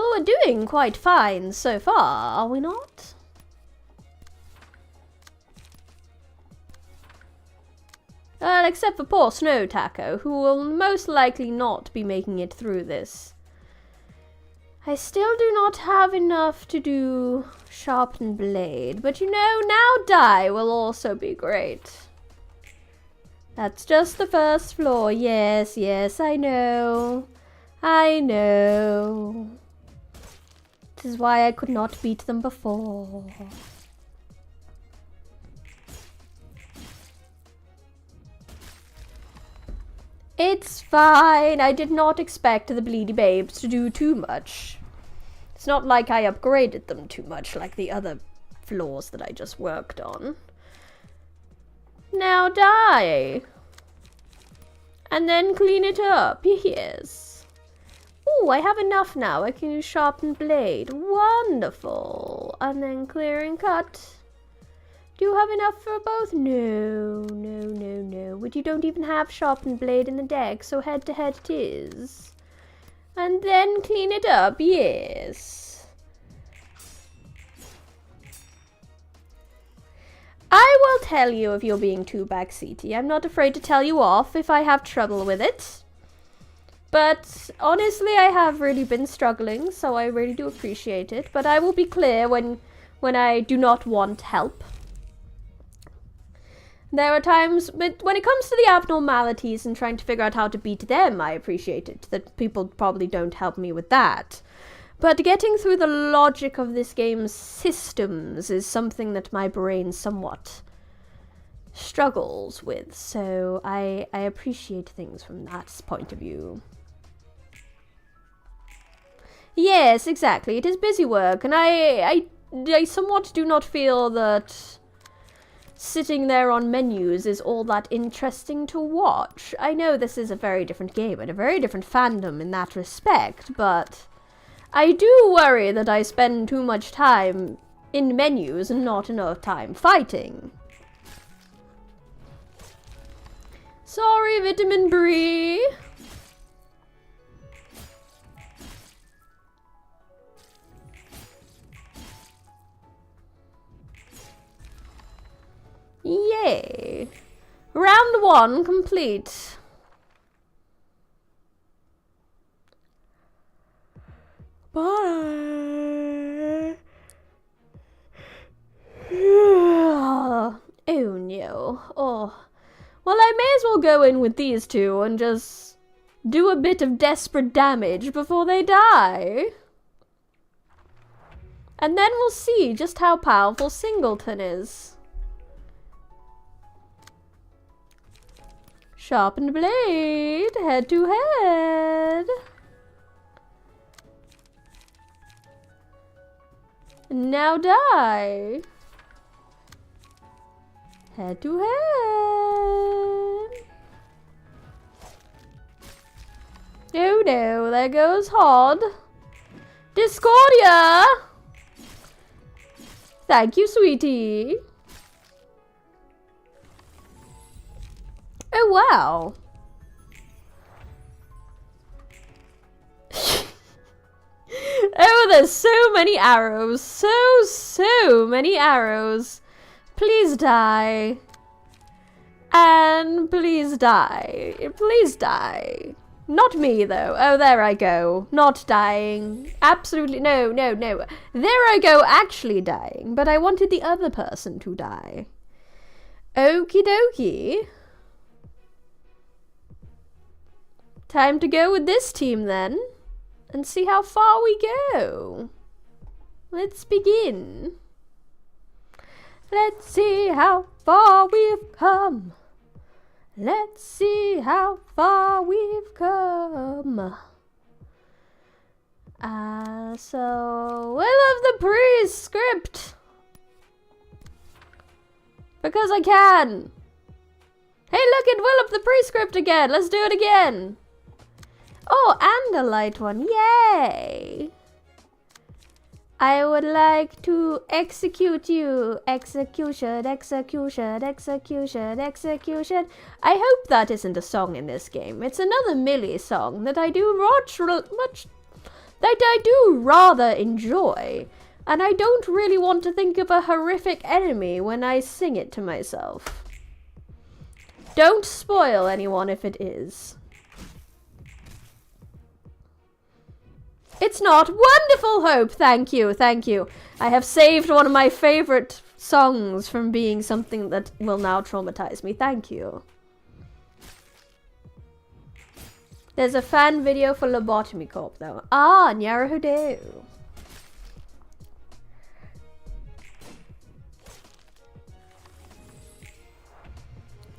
A: Well, we're doing quite fine so far, are we not? Well, except for poor Snow Taco, who will most likely not be making it through this. I still do not have enough to do Sharpened Blade, but you know, now Dye will also be great. That's just the first floor. Yes, yes, I know. I know. This is why I could not beat them before. It's fine. I did not expect the Bleedy Babes to do too much. It's not like I upgraded them too much like the other floors that I just worked on. Now die. And then clean it up. Yes. Oh, I have enough now. I can use Sharpened Blade. Wonderful. And then clear and cut. Do you have enough for both? No, no, no, no. But you don't even have Sharpened Blade in the deck, so head to head it is. And then clean it up, yes. I will tell you if you're being too backseaty. I'm not afraid to tell you off if I have trouble with it. But honestly, I have really been struggling, so I really do appreciate it. But I will be clear when I do not want help. There are times, but when it comes to the abnormalities and trying to figure out how to beat them, I appreciate it, that people probably don't help me with that. But getting through the logic of this game's systems is something that my brain somewhat struggles with, so I appreciate things from that point of view. Yes, exactly, it is busy work, and I somewhat do not feel that sitting there on menus is all that interesting to watch. I know this is a very different game and a very different fandom in that respect, but I do worry that I spend too much time in menus and not enough time fighting. Sorry, Vitamin Brie. Yay! Round 1 complete. Bye. Oh no. Oh. Well, I may as well go in with these two and just do a bit of desperate damage before they die. And then we'll see just how powerful Singleton is. Sharpened Blade, head to head. Now die. Head to head. Oh no, there goes Hod. Discordia! Thank you, sweetie. Oh, wow. Oh, there's so many arrows. So many arrows. Please die. And please die. Please die. Not me, though. Oh, there I go. Not dying. Absolutely. No. There I go, actually dying. But I wanted the other person to die. Okie dokie. Time to go with this team then, and see how far we go. Let's begin. Let's see how far we've come. Let's see how far we've come. So, Will of the Prescript. Because I can. Hey, look at Will of the Prescript again. Let's do it again. Oh, and a light one. Yay! I would like to execute you. Execution, execution, execution, execution. I hope that isn't a song in this game. It's another Millie song that I do much that I do rather enjoy, and I don't really want to think of a horrific enemy when I sing it to myself. Don't spoil anyone if it is. It's not. Wonderful Hope. Thank you, thank you. I have saved one of my favorite songs from being something that will now traumatize me. Thank you. There's a fan video for Lobotomy Corp though. Ah, Nyarahudo.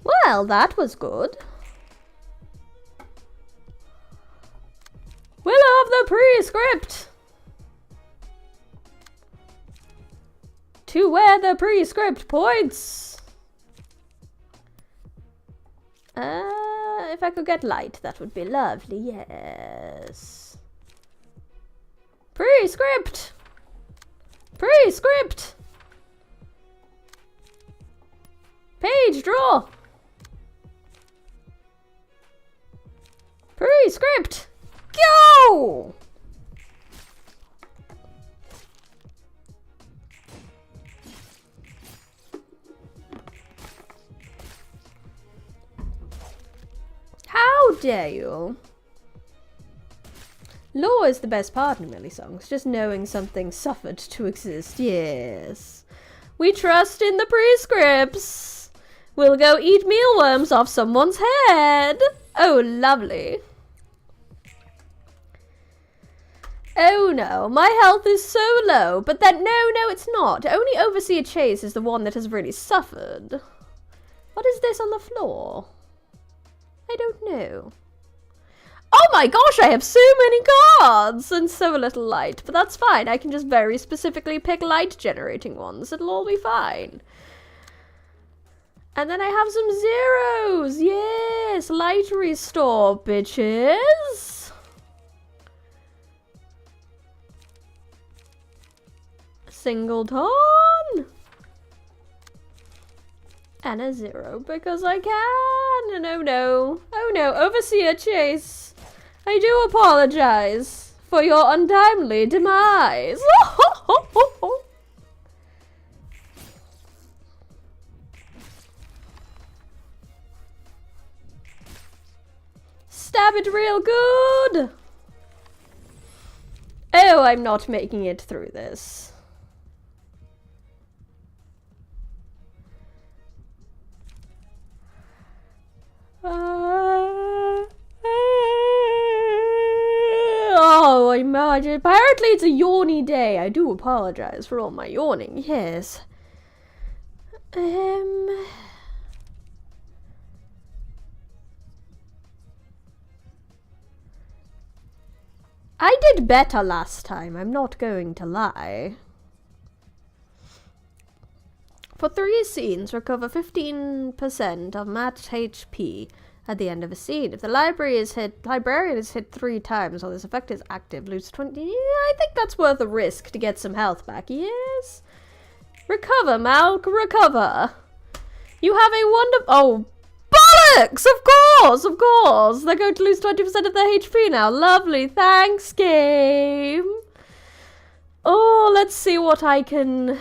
A: Well, that was good. We'll have the prescript. To where the prescript points. If I could get light, that would be lovely, yes. Prescript! Prescript! Page draw! Prescript! Go! How dare you? Law is the best part in Millie songs, just knowing something suffered to exist, yes. We trust in the prescripts. We'll go eat mealworms off someone's head. Oh, lovely. Oh no, my health is so low, but then no, it's not. Only Overseer Chase is the one that has really suffered. What is this on the floor? I don't know. Oh my gosh, I have so many cards and so little light, but that's fine. I can just very specifically pick light generating ones. It'll all be fine. And then I have some zeros. Yes, light restore, bitches. Singleton. And a 0 because I can. And oh no, Overseer Chase. I do apologize for your untimely demise. Stab it real good. Oh, I'm not making it through this. Oh, imagine. Apparently it's a yawny day. I do apologize for all my yawning. Yes. I did better last time. I'm not going to lie. For 3 scenes, recover 15% of matched HP at the end of a scene. If the librarian is hit 3 times while this effect is active, lose 20. Yeah, I think that's worth a risk to get some health back. Yes. Recover, Malk, recover. You have a wonderful. Oh, bollocks! Of course. They're going to lose 20% of their HP now. Lovely. Thanks, game. Oh, let's see what I can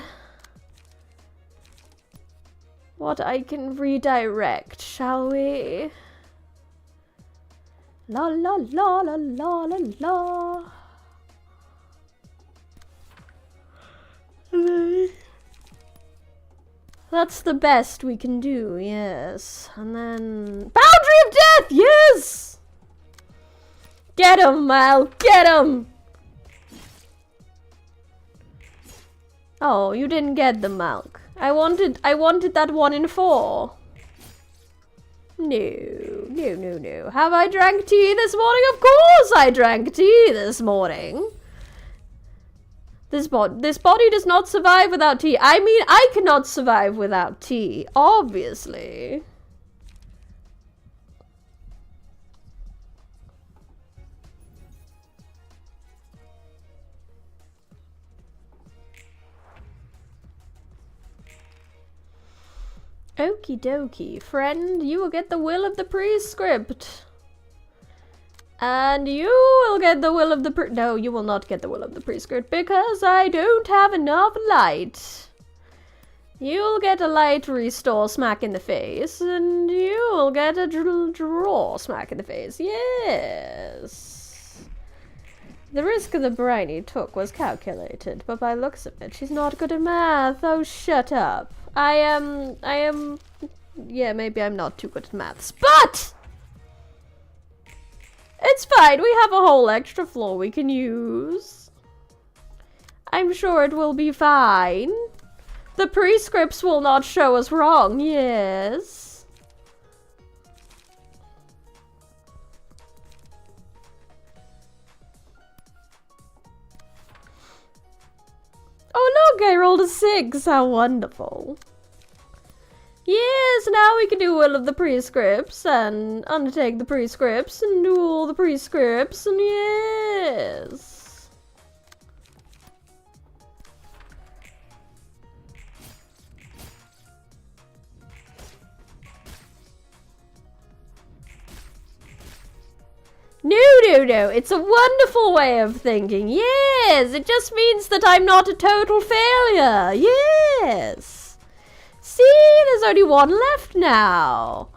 A: redirect, shall we? La la la la la la la. That's the best we can do, yes. And then Boundary of Death, yes! Get him, Mal, get him! Oh, you didn't get the milk. I wanted that 1 in 4. No. Have I drank tea this morning? Of course I drank tea this morning. This body does not survive without tea. I mean, I cannot survive without tea, obviously. Okie dokie, friend, you will get the will of the prescript. And you will get the will of the no, you will not get the will of the prescript because I don't have enough light. You'll get a light restore smack in the face, and you'll get a draw smack in the face. Yes. The risk the Briny took was calculated, but by looks of it, she's not good at math. Oh, shut up. I am, yeah, maybe I'm not too good at maths, but it's fine. We have a whole extra floor we can use. I'm sure it will be fine. The prescripts will not show us wrong, yes. Oh look, I rolled a 6. How wonderful. Yes, now we can do all of the prescripts and undertake the prescripts and do all the prescripts and yes. No, it's a wonderful way of thinking. Yes, it just means that I'm not a total failure. Yes. See, there's only one left now.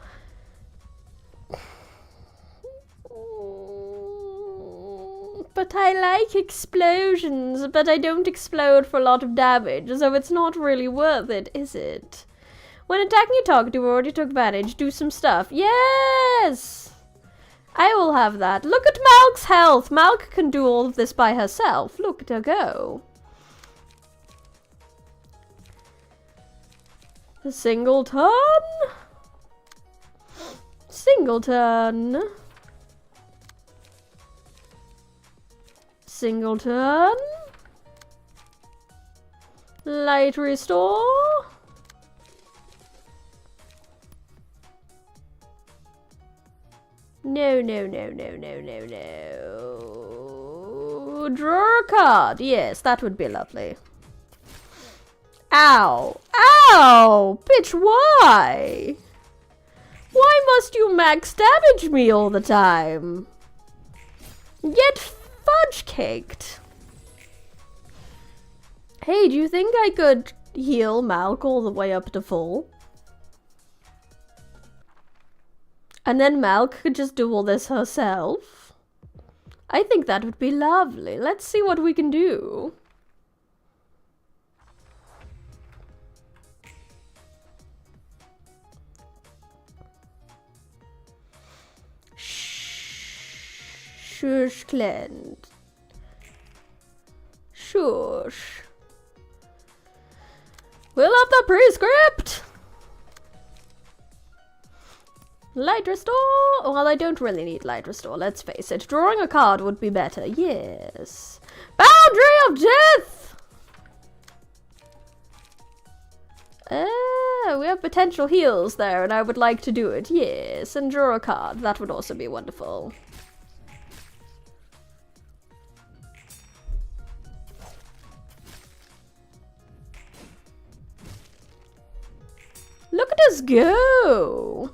A: But I like explosions, but I don't explode for a lot of damage, so it's not really worth it, is it? When attacking a target who already took advantage, do some stuff. Yes! I will have that. Look at Malk's health. Malk can do all of this by herself. Look at her go. The singleton. Singleton. Singleton. Light restore. No. Draw a card. Yes, that would be lovely. Ow. Ow! Bitch, why? Why must you max damage me all the time? Get fudge caked. Hey, do you think I could heal Malk all the way up to full? And then Malk could just do all this herself. I think that would be lovely. Let's see what we can do. Shush, Clint. Shush. We'll have the prescript. Light restore? Well, I don't really need light restore, let's face it. Drawing a card would be better, yes. Boundary of death! We have potential heals there, and I would like to do it, yes. And draw a card, that would also be wonderful. Look at us go!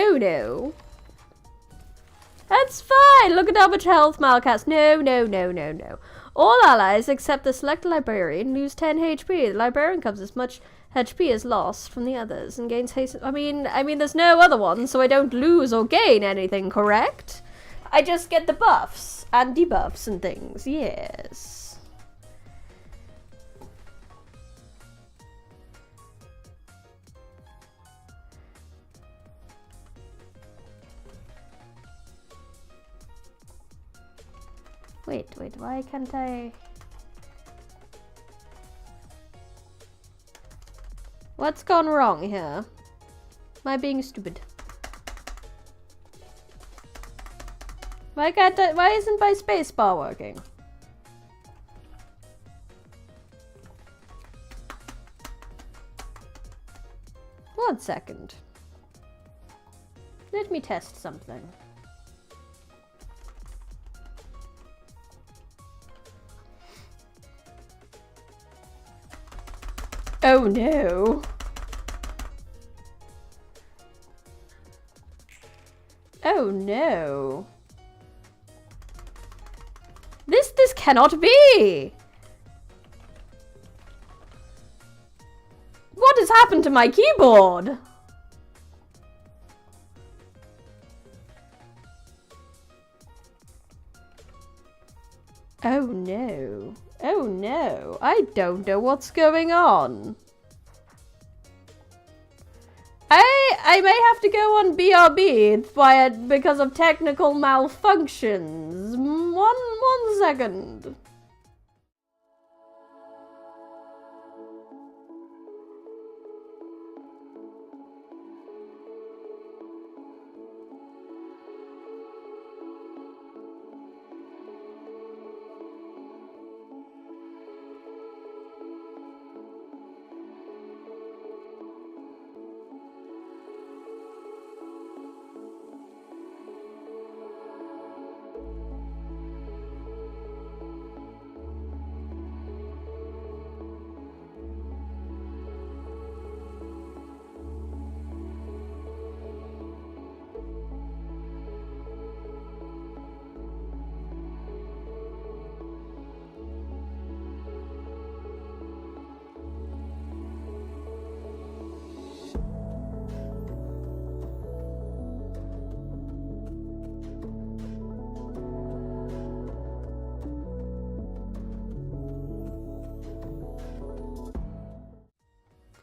A: Oh no. That's fine. Look at how much health Malk has. No. All allies except the select librarian lose 10 HP. The librarian comes as much HP as lost from the others and gains haste. I mean, there's no other one, so I don't lose or gain anything, correct? I just get the buffs and debuffs and things. Yes. Wait, why can't I? What's gone wrong here? Am I being stupid? Why isn't my spacebar working? One second. Let me test something. Oh no. Oh no. This cannot be! What has happened to my keyboard? Oh no. Oh no. I don't know what's going on. I may have to go on BRB because of technical malfunctions. One second.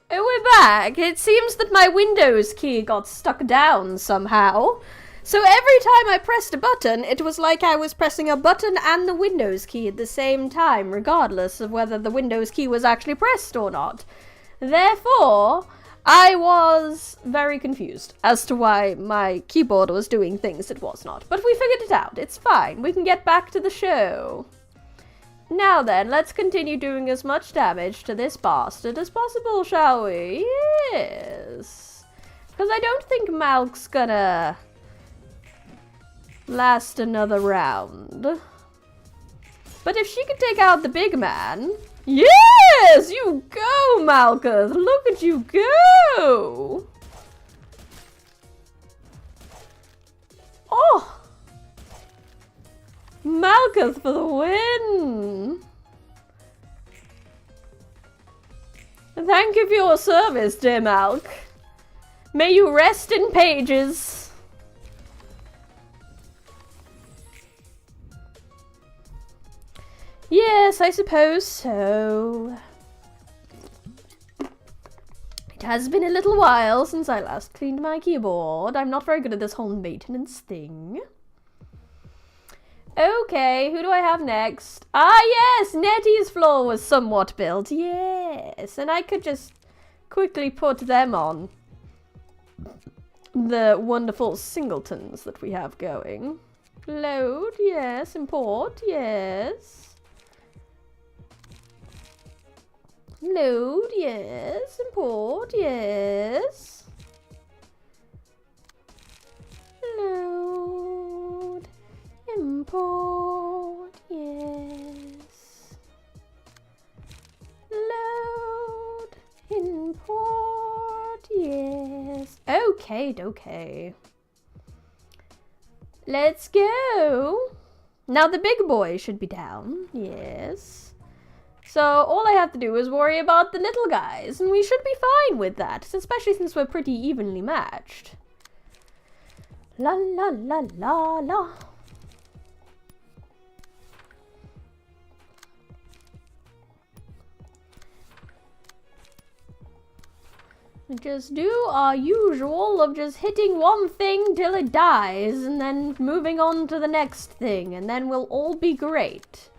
A: We're back. It seems that my Windows key got stuck down somehow. So every time I pressed a button, it was like I was pressing a button and the Windows key at the same time, regardless of whether the Windows key was actually pressed or not. Therefore, I was very confused as to why my keyboard was doing things it was not. But we figured it out. It's fine. We can get back to the show. Now then, let's continue doing as much damage to this bastard as possible, shall we? Yes. Because I don't think Malk's gonna last another round. But if she could take out the big man... Yes! You go, Malkuth! Look at you go! Oh! Malkuth for the win! Thank you for your service, dear Malk. May you rest in pages. Yes, I suppose so. It has been a little while since I last cleaned my keyboard. I'm not very good at this whole maintenance thing. Okay, who do I have next? Ah, yes, Nettie's floor was somewhat built. Yes, and I could just quickly put them on the wonderful singletons that we have going. Load, yes. Import, yes. Load, yes. Import, yes. Load. Import, yes. Load, import, yes. Okay. Let's go. Now the big boy should be down, yes. So all I have to do is worry about the little guys, and we should be fine with that, especially since we're pretty evenly matched. La la la la la. Just do our usual of just hitting one thing till it dies and then moving on to the next thing, and then we'll all be great.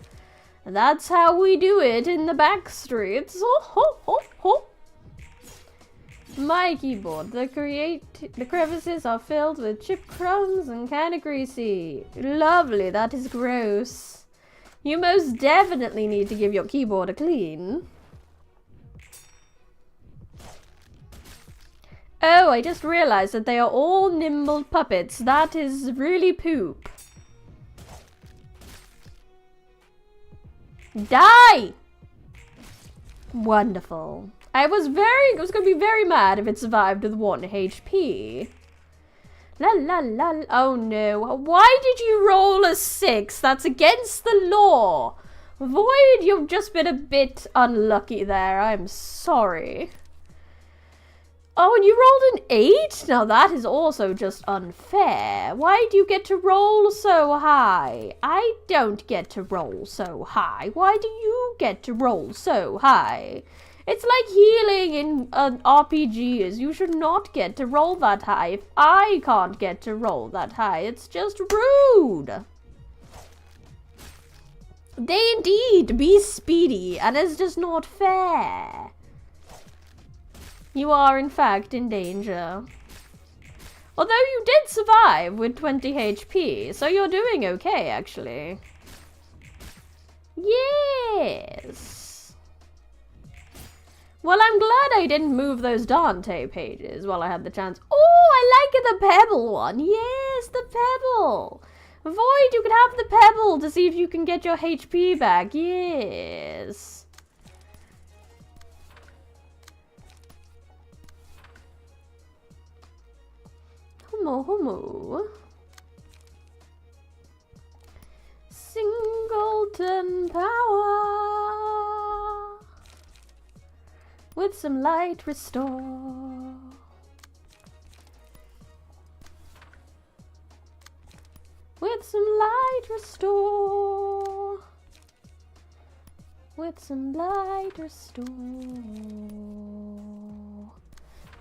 A: That's how we do it in the back streets. Oh, ho, ho, ho. My keyboard. The crevices are filled with chip crumbs and kind of greasy. Lovely, that is gross. You most definitely need to give your keyboard a clean. Oh, I just realized that they are all nimble puppets. That is really poop. Die! Wonderful. I was gonna be very mad if it survived with 1 HP. La la la, oh no. Why did you roll a 6? That's against the law. Void, you've just been a bit unlucky there. I'm sorry. Oh, and you rolled an 8? Now that is also just unfair. Why do you get to roll so high? I don't get to roll so high. Why do you get to roll so high? It's like healing in an RPG. You should not get to roll that high. If I can't get to roll that high, it's just rude. They indeed be speedy, and it's just not fair. You are, in fact, in danger. Although you did survive with 20 HP, so you're doing okay, actually. Yes. Well, I'm glad I didn't move those Dante pages while I had the chance. Oh, I like the pebble one. Yes, the pebble. Void, you can have the pebble to see if you can get your HP back. Yes. Homo. Singleton power. With some light restore. With some light restore. With some light restore.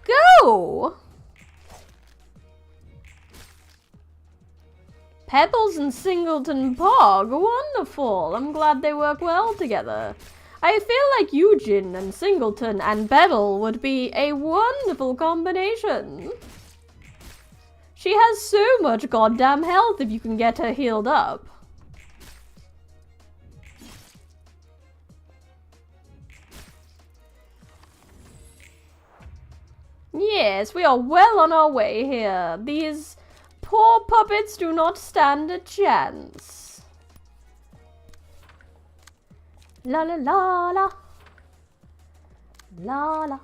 A: Go! Pebbles and Singleton Pog, wonderful. I'm glad they work well together. I feel like Eugen and Singleton and Pebble would be a wonderful combination. She has so much goddamn health if you can get her healed up. Yes, we are well on our way here. These poor puppets do not stand a chance. La la la la. La la.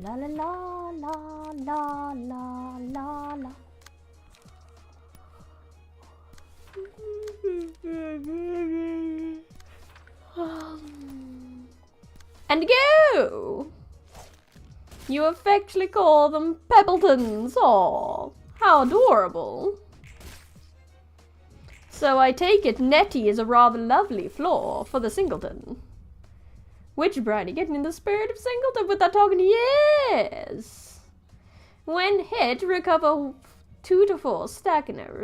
A: La la la la la la la la. And go! You affectionately call them Pebbletons. Aw, how adorable. So I take it Nettie is a rather lovely floor for the Singleton. Witch Briny getting in the spirit of Singleton with that talking. Yes. When hit, recover 2 to 4 stagger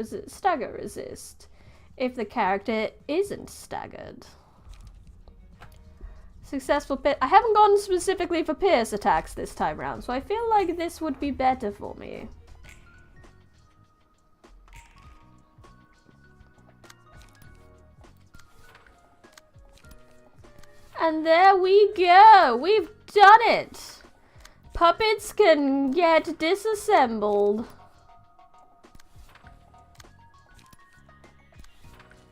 A: resist if the character isn't staggered. Successful pierce. I haven't gone specifically for pierce attacks this time round, so I feel like this would be better for me. And there we go. We've done it. Puppets can get disassembled.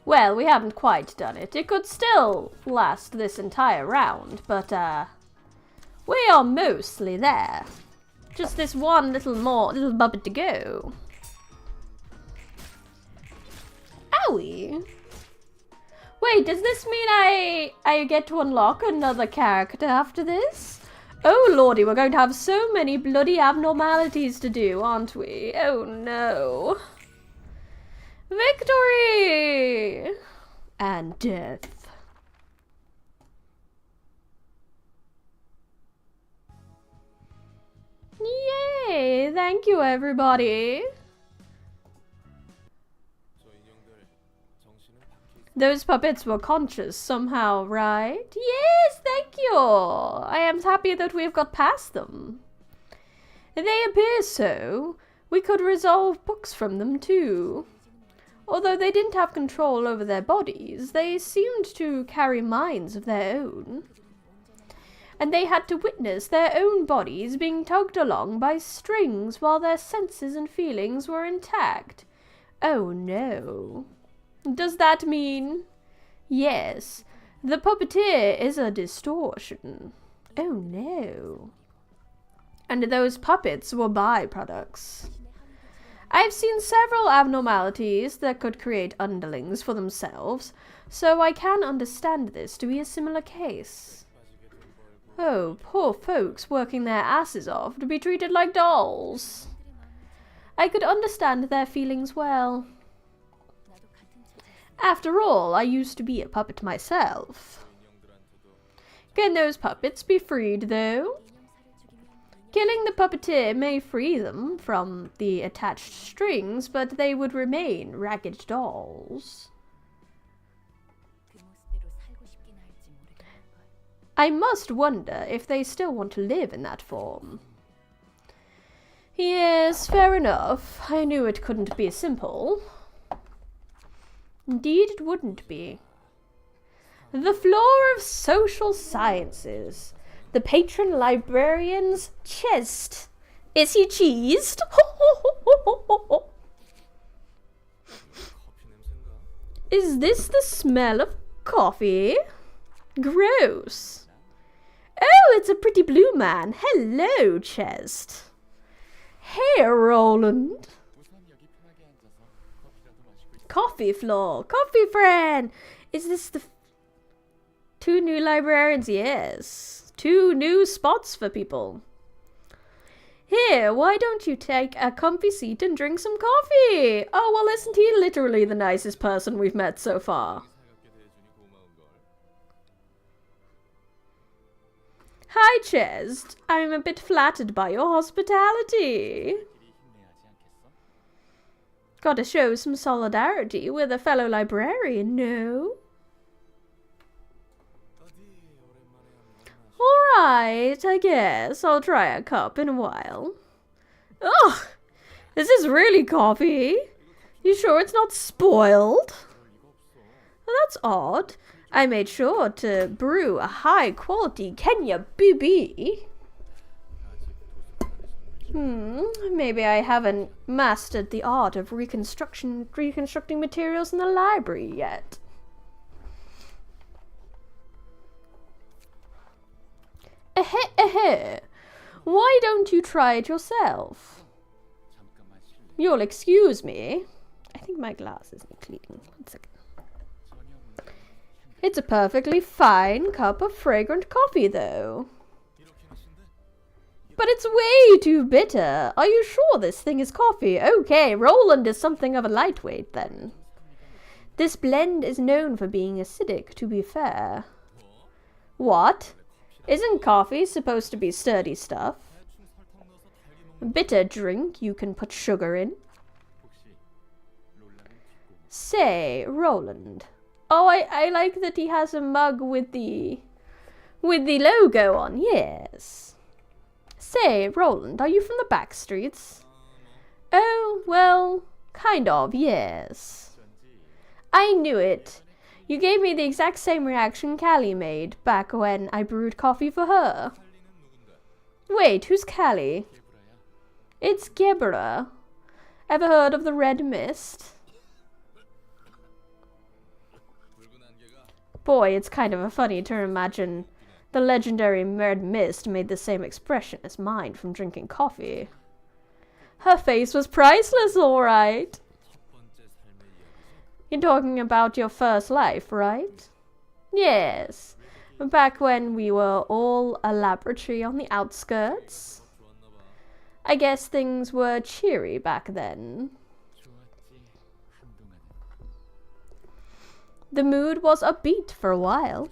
A: Well, we haven't quite done it. It could still last this entire round, but we are mostly there. Just this one little puppet to go. Owie. Wait, does this mean I get to unlock another character after this? Oh lordy, we're going to have so many bloody abnormalities to do, aren't we? Oh no. Victory! And death. Yay! Thank you, everybody. Those puppets were conscious somehow, right? Yes, thank you! I am happy that we've got past them. They appear so. We could resolve books from them, too. Although they didn't have control over their bodies, they seemed to carry minds of their own. And they had to witness their own bodies being tugged along by strings while their senses and feelings were intact. Oh no. Does that mean? Yes, the puppeteer is a distortion. Oh no. And those puppets were byproducts. I've seen several abnormalities that could create underlings for themselves, so I can understand this to be a similar case. Oh, poor folks working their asses off to be treated like dolls. I could understand their feelings well. After all, I used to be a puppet myself. Can those puppets be freed, though? Killing the puppeteer may free them from the attached strings, but they would remain ragged dolls. I must wonder if they still want to live in that form. Yes, fair enough. I knew it couldn't be simple. Indeed it wouldn't be. The floor of social sciences. The patron librarian's chest. Is he cheesed? Is this the smell of coffee? Gross. Oh, it's a pretty blue man. Hello, chest. Hey, Roland. Coffee floor. Coffee friend. Is this the... Two new librarians? Yes. 2 new spots for people. Here, why don't you take a comfy seat and drink some coffee? Oh, well, isn't he literally the nicest person we've met so far? Hi, Chest. I'm a bit flattered by your hospitality. Gotta show some solidarity with a fellow librarian, no? Alright, I guess I'll try a cup in a while. Ugh! This is really coffee. You sure it's not spoiled? Well, that's odd. I made sure to brew a high-quality Kenya BB. Maybe I haven't mastered the art of reconstructing materials in the library yet. Why don't you try it yourself? You'll excuse me. I think my glass isn't clean. 1 second. It's a perfectly fine cup of fragrant coffee, though. But it's way too bitter. Are you sure this thing is coffee? Okay, Roland is something of a lightweight, then. This blend is known for being acidic, to be fair. What? Isn't coffee supposed to be sturdy stuff? A bitter drink you can put sugar in. Say, Roland. Oh, I like that he has a mug with the logo on, yes. Say, Roland, are you from the back streets? Oh, well, kind of, yes. I knew it. You gave me the exact same reaction Callie made back when I brewed coffee for her. Wait, who's Callie? It's Gebra. Ever heard of the Red Mist? Boy, it's kind of funny to imagine the legendary Red Mist made the same expression as mine from drinking coffee. Her face was priceless, all right. You're talking about your first life, right? Yes. Back when we were all a laboratory on the outskirts. I guess things were cheery back then. The mood was upbeat for a while.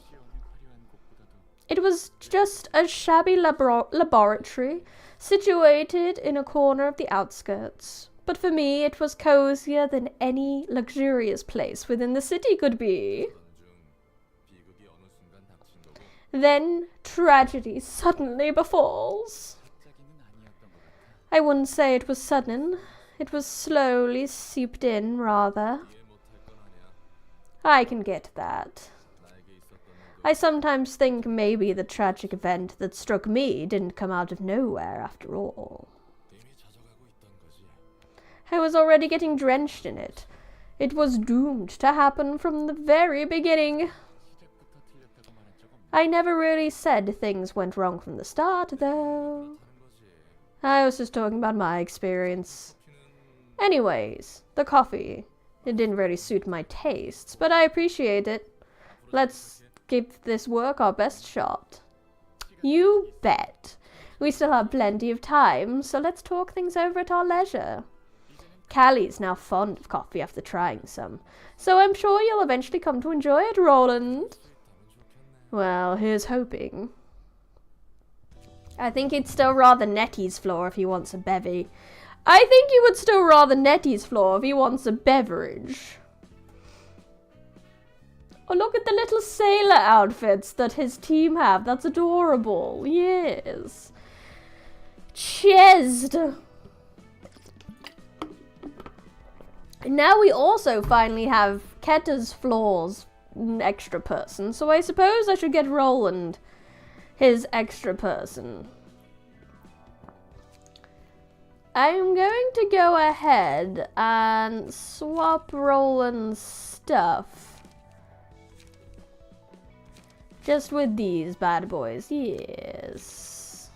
A: It was just a shabby laboratory situated in a corner of the outskirts. But for me, it was cozier than any luxurious place within the city could be. Then tragedy suddenly befalls. I wouldn't say it was sudden. It was slowly seeped in, rather. I can get that. I sometimes think maybe the tragic event that struck me didn't come out of nowhere after all. I was already getting drenched in it. It was doomed to happen from the very beginning. I never really said things went wrong from the start, though. I was just talking about my experience. Anyways, the coffee. It didn't really suit my tastes, but I appreciate it. Let's give this work our best shot. You bet. We still have plenty of time, so let's talk things over at our leisure. Callie's now fond of coffee after trying some, so I'm sure you'll eventually come to enjoy it, Roland. Well, here's hoping. I think he'd still rather Nettie's floor if he wants a bevy. I think he would still rather Nettie's floor if he wants a beverage. Oh, look at the little sailor outfits that his team have. That's adorable. Yes. Chesed. Now we also finally have Ketta's floors extra person, so I suppose I should get Roland his extra person. I'm going to go ahead and swap Roland's stuff. Just with these bad boys, yes.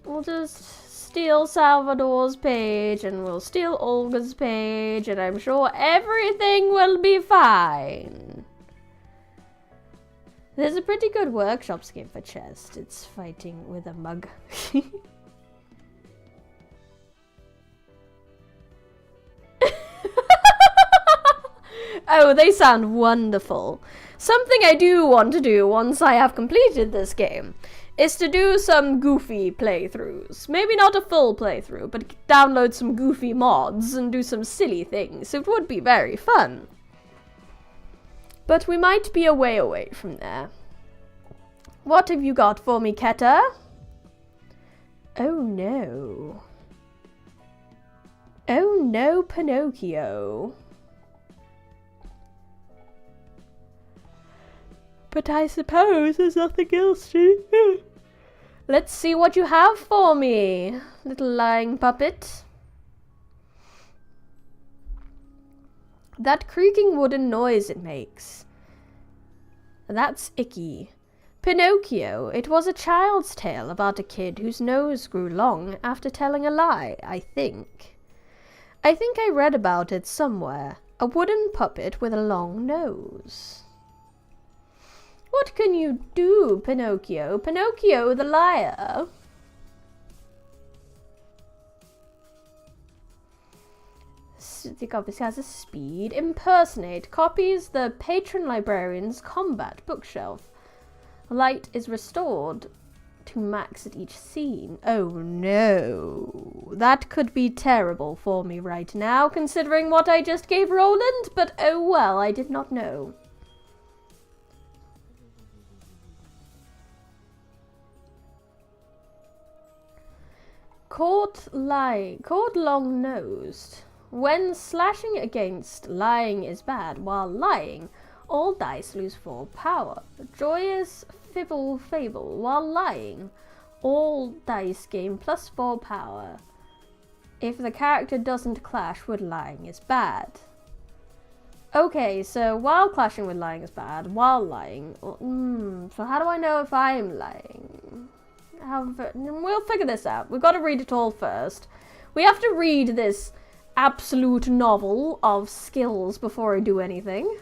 A: We'll just steal Salvador's page, and we'll steal Olga's page, and I'm sure everything will be fine. There's a pretty good workshop scheme for chest. It's fighting with a mug. Oh, they sound wonderful. Something I do want to do once I have completed this game is to do some goofy playthroughs. Maybe not a full playthrough, but download some goofy mods and do some silly things. It would be very fun. But we might be a way away from there. What have you got for me, Ketta? Oh no. Oh no, Pinocchio. But I suppose there's nothing else to do. Let's see what you have for me, little lying puppet. That creaking wooden noise it makes. That's icky. Pinocchio, it was a child's tale about a kid whose nose grew long after telling a lie, I think. I think I read about it somewhere. A wooden puppet with a long nose. What can you do, Pinocchio? Pinocchio the liar. The copy has a speed. Impersonate. Copies the patron librarian's combat bookshelf. Light is restored to max at each scene. Oh no. That could be terrible for me right now, considering what I just gave Roland, but oh well, I did not know. Caught long-nosed. When slashing against, lying is bad. While lying, all dice lose 4 power. Joyous fable. While lying, all dice gain +4 power. If the character doesn't clash with lying is bad. Okay, so while clashing with lying is bad, while lying... so how do I know if I am lying? We'll figure this out. We've got to read it all first. We have to read this absolute novel of skills before I do anything.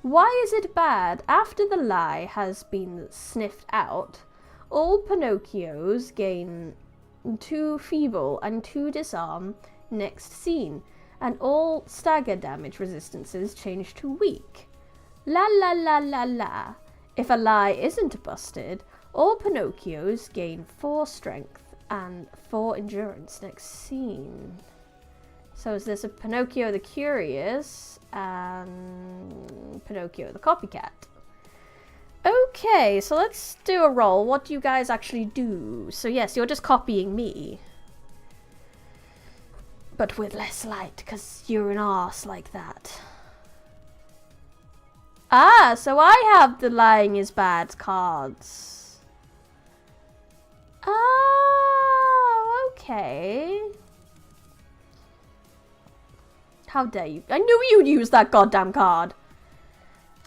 A: Why is it bad? After the lie has been sniffed out, all Pinocchios gain 2 feeble and 2 disarm next scene, and all stagger damage resistances change to weak. La la la la la. If a lie isn't busted, all Pinocchios gain 4 strength and 4 endurance next scene. So is this a Pinocchio the Curious and Pinocchio the Copycat? Okay, so let's do a roll. What do you guys actually do? So yes, you're just copying me. But with less light, because you're an arse like that. Ah, so I have the lying is bad cards. Oh, okay. How dare you? I knew you'd use that goddamn card.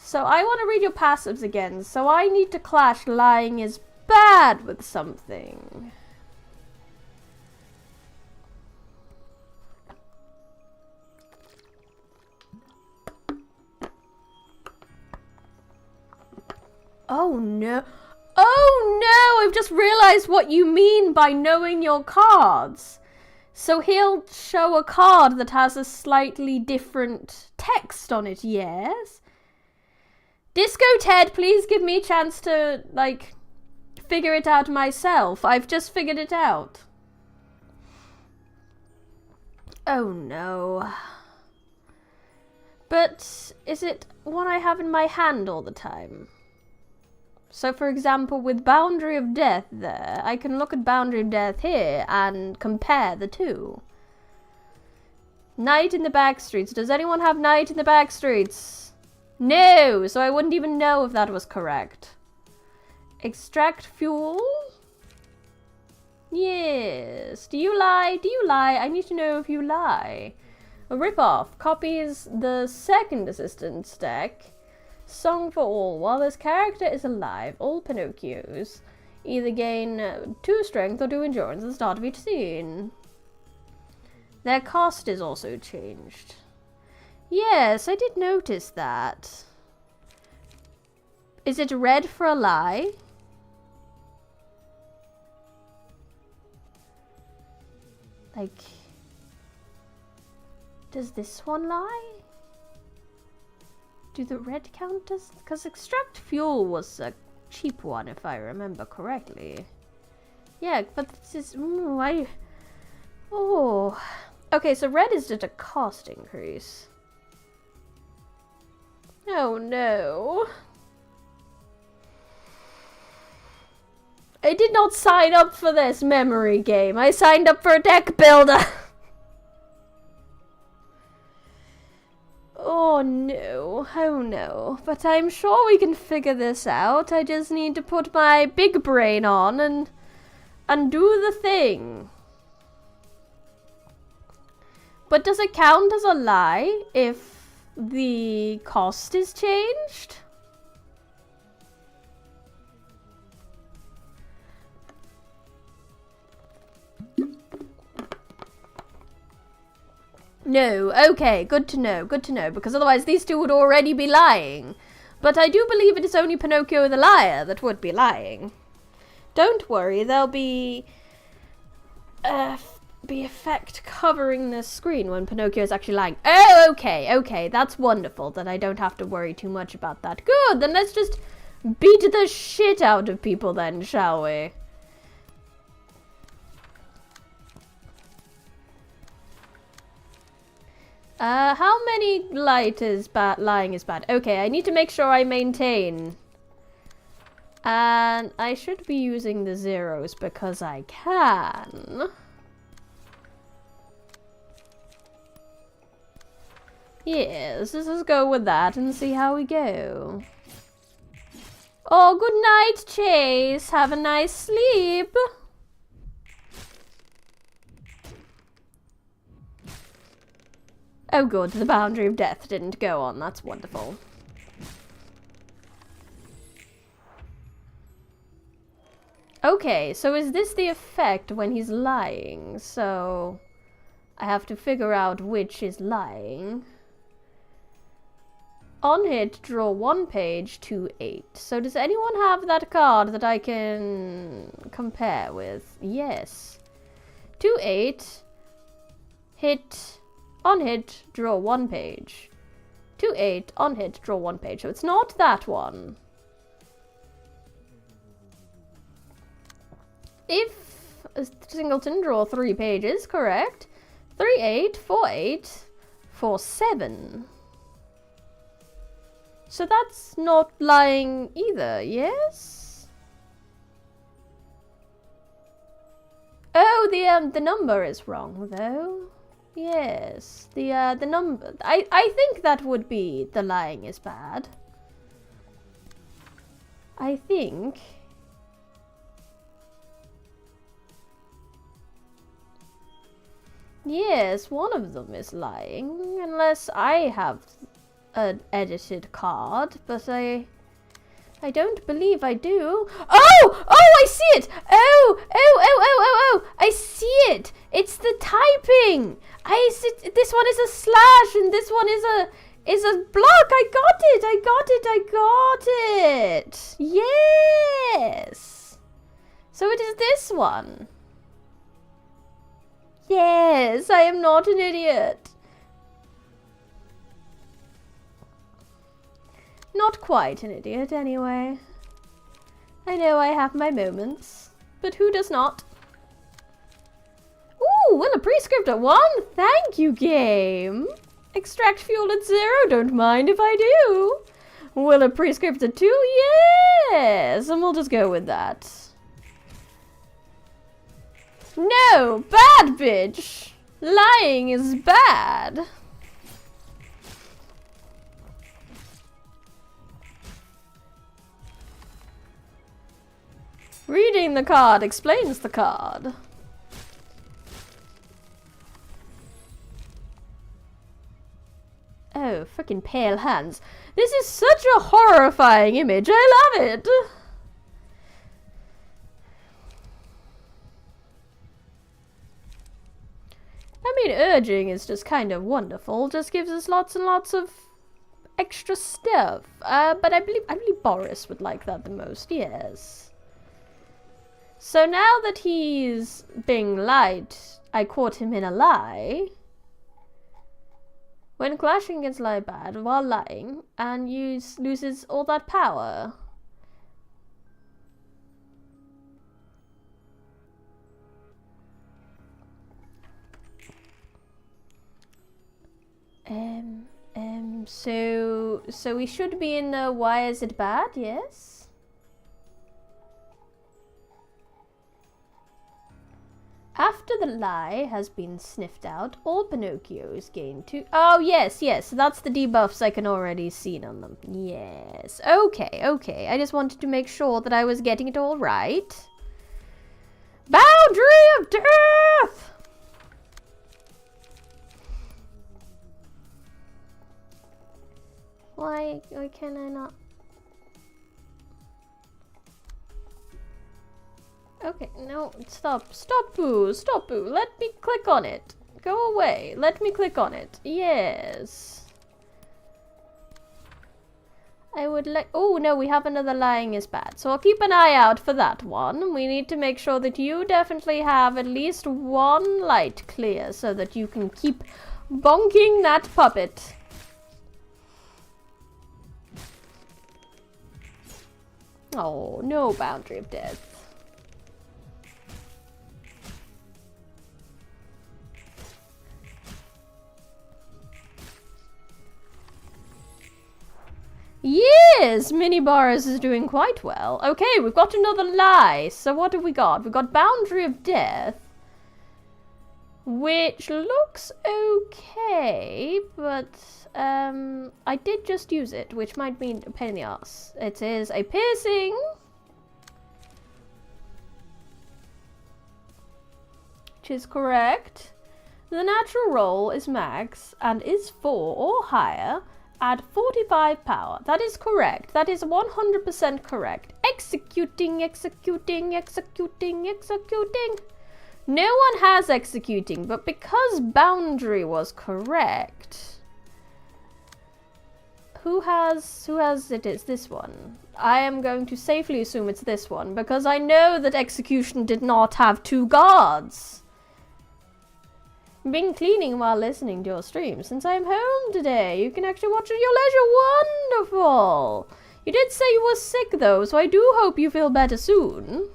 A: So I want to read your passives again. So I need to clash lying is bad with something. Oh no. Oh no! I've just realised what you mean by knowing your cards. So he'll show a card that has a slightly different text on it, yes? Disco Ted, please give me a chance to, like, figure it out myself. I've just figured it out. Oh no. But is it one I have in my hand all the time? So, for example, with Boundary of Death there, I can look at Boundary of Death here and compare the two. Night in the Backstreets. Does anyone have Night in the Backstreets? No! So I wouldn't even know if that was correct. Extract fuel? Yes. Do you lie? Do you lie? I need to know if you lie. A rip-off. Copies the second assistant's deck. Song for all. While this character is alive, all Pinocchios either gain 2 strength or 2 endurance at the start of each scene. Their cost is also changed. Yes, I did notice that. Is it red for a lie? Like, does this one lie? Do the red count as... Because extract fuel was a cheap one, if I remember correctly. Yeah, but this is... Oh. Okay, so red is just a cost increase. Oh, no. I did not sign up for this memory game. I signed up for a deck builder. Oh no, oh no. But I'm sure we can figure this out. I just need to put my big brain on and do the thing. But does it count as a lie if the cost is changed? No, okay, good to know, because otherwise these two would already be lying. But I do believe it is only Pinocchio the liar that would be lying. Don't worry, there'll be effect covering the screen when Pinocchio is actually lying. Oh, okay, that's wonderful that I don't have to worry too much about that. Good, then let's just beat the shit out of people then, shall we? How many lying is bad? Okay, I need to make sure I maintain. And I should be using the zeros because I can. Yes, let's just go with that and see how we go. Oh, good night, Chase. Have a nice sleep. Oh good, the Boundary of Death didn't go on. That's wonderful. Okay, so is this the effect when he's lying? So I have to figure out which is lying. On hit, draw 1 page, 2-8. So does anyone have that card that I can compare with? Yes. 2-8, hit... On hit, draw 1 page. 2-8, on hit, draw 1 page. So it's not that one. If Singleton, draw 3 pages, correct. 3-8, 4-8, 4-7. So that's not lying either, yes? Oh, the number is wrong though. Yes, the number. I think that would be the lying is bad. I think. Yes, one of them is lying, unless I have an edited card, but I don't believe I do. Oh! Oh, I see it! Oh! I see it! It's the typing! This one is a slash and this one is a block! I got it! Yes! So it is this one. Yes, I am not an idiot. Not quite an idiot, anyway. I know I have my moments, but who does not? Ooh, will a prescript at 1? Thank you, game. Extract fuel at 0, don't mind if I do. Will a prescript at 2? Yes, and we'll just go with that. No, bad bitch. Lying is bad. Reading the card explains the card. Oh, frickin' pale hands. This is such a horrifying image. I love it. I mean, urging is just kind of wonderful. Just gives us lots and lots of extra stuff. But I believe Boris would like that the most, yes. So now that he's being lied, I caught him in a lie. When clashing against lie bad while lying, and loses all that power. So we should be in the why is it bad, yes? After the lie has been sniffed out, all Pinocchios gain 2. Oh, yes, yes. That's the debuffs I can already see on them. Yes. Okay, okay. I just wanted to make sure that I was getting it all right. Boundary of Death! Why can I not? Okay, no, stop, boo, let me click on it. Go away, let me click on it. Yes. I would like, oh no, we have another lying is bad. So I'll keep an eye out for that one. We need to make sure that you definitely have at least one light clear so that you can keep bonking that puppet. Oh, no boundary of death. Yes, Mini Boris is doing quite well. Okay, we've got another lie. So what have we got? We've got Boundary of Death, which looks okay, but I did just use it, which might mean a pain in the ass. It is a piercing, which is correct. The natural roll is max and is 4 or higher. Add 45 power. That is correct. That is 100% correct. Executing. No one has executing, but because boundary was correct. Who has it is this one. I am going to safely assume it's this one because I know that execution did not have 2 guards. Been cleaning while listening to your stream since I'm home today. You can actually watch at your leisure. Wonderful. You did say you were sick though, so I do hope you feel better soon.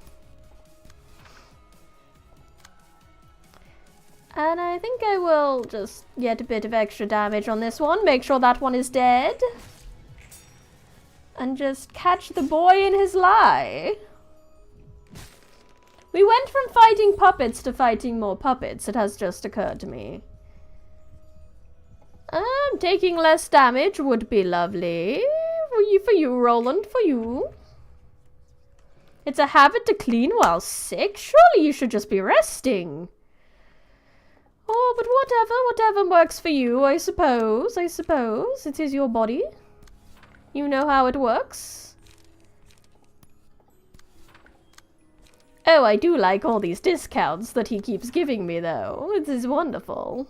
A: And I think I will just get a bit of extra damage on this one. Make sure that one is dead. And just catch the boy in his lie. We went from fighting puppets to fighting more puppets. It has just occurred to me. Taking less damage would be lovely. For you, Roland, for you. It's a habit to clean while sick? Surely you should just be resting. Oh, but whatever works for you, I suppose. It is your body. You know how it works. Oh, I do like all these discounts that he keeps giving me, though. It is wonderful.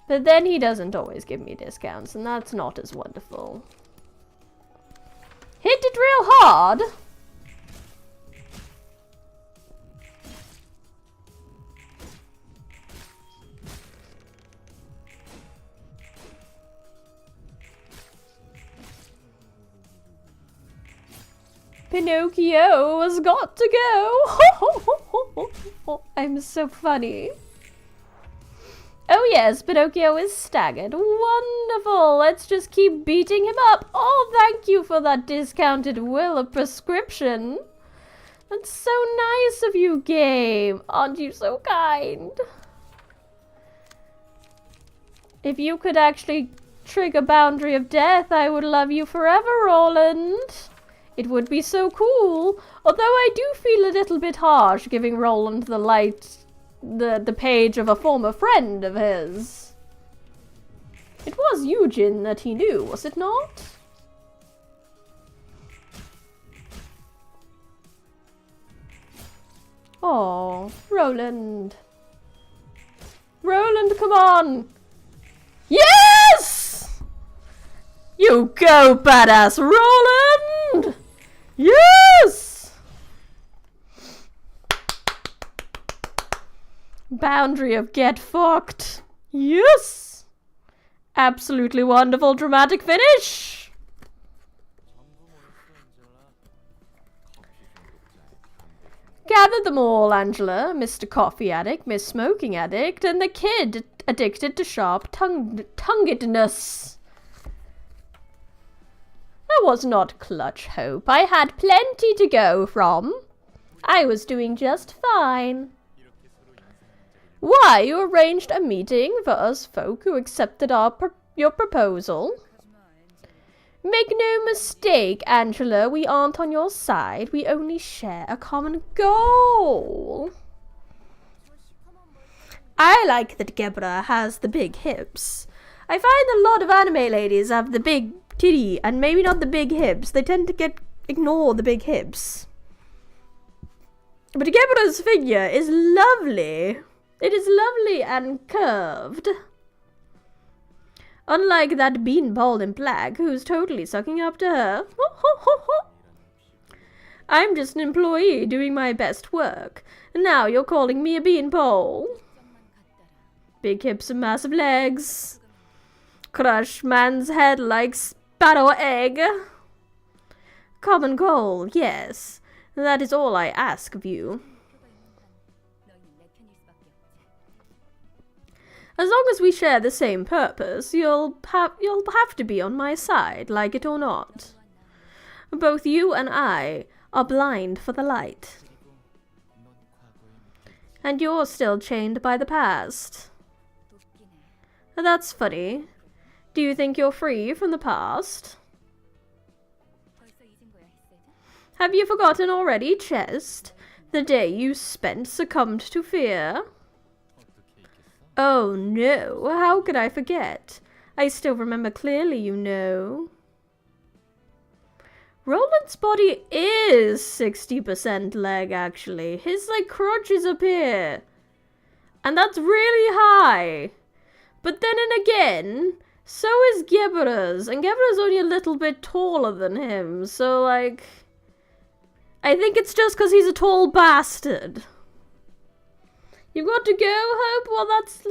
A: But then he doesn't always give me discounts, and that's not as wonderful. Hit it real hard! Pinocchio has got to go! I'm so funny. Oh yes, Pinocchio is staggered. Wonderful! Let's just keep beating him up. Oh, thank you for that discounted will of prescription. That's so nice of you, game. Aren't you so kind? If you could actually trigger Boundary of Death, I would love you forever, Roland. It would be so cool. Although I do feel a little bit harsh giving Roland the page of a former friend of his. It was Eugen that he knew, was it not? Oh, Roland. Roland, come on! Yes! You go, badass Roland! Yes! Boundary of get fucked. Yes! Absolutely wonderful dramatic finish! Gather them all, Angela, Mr. Coffee Addict, Miss Smoking Addict, and the kid addicted to sharp tonguedness. That was not clutch hope. I had plenty to go from. I was doing just fine. Why, you arranged a meeting for us folk who accepted your proposal. Make no mistake, Angela, we aren't on your side. We only share a common goal. I like that Gebra has the big hips. I find a lot of anime ladies have the big titty and maybe not the big hips. They tend to ignore the big hips. But Gebra's figure is lovely. It is lovely and curved. Unlike that beanball in black, who's totally sucking up to her. I'm just an employee doing my best work. And now you're calling me a beanpole. Big hips and massive legs. Crush man's head like sparrow egg. Common goal, yes. That is all I ask of you. As long as we share the same purpose, you'll have to be on my side, like it or not. Both you and I are blind for the light. And you're still chained by the past. That's funny. Do you think you're free from the past? Have you forgotten already, Chest? The day you spent succumbed to fear? Oh no, how could I forget? I still remember clearly, you know. Roland's body is 60% leg, actually. His, crotch is up here. And that's really high. But then and again, so is Gebra's. And Gebra's only a little bit taller than him. So, I think it's just because he's a tall bastard. You've got to go, Hope? Well,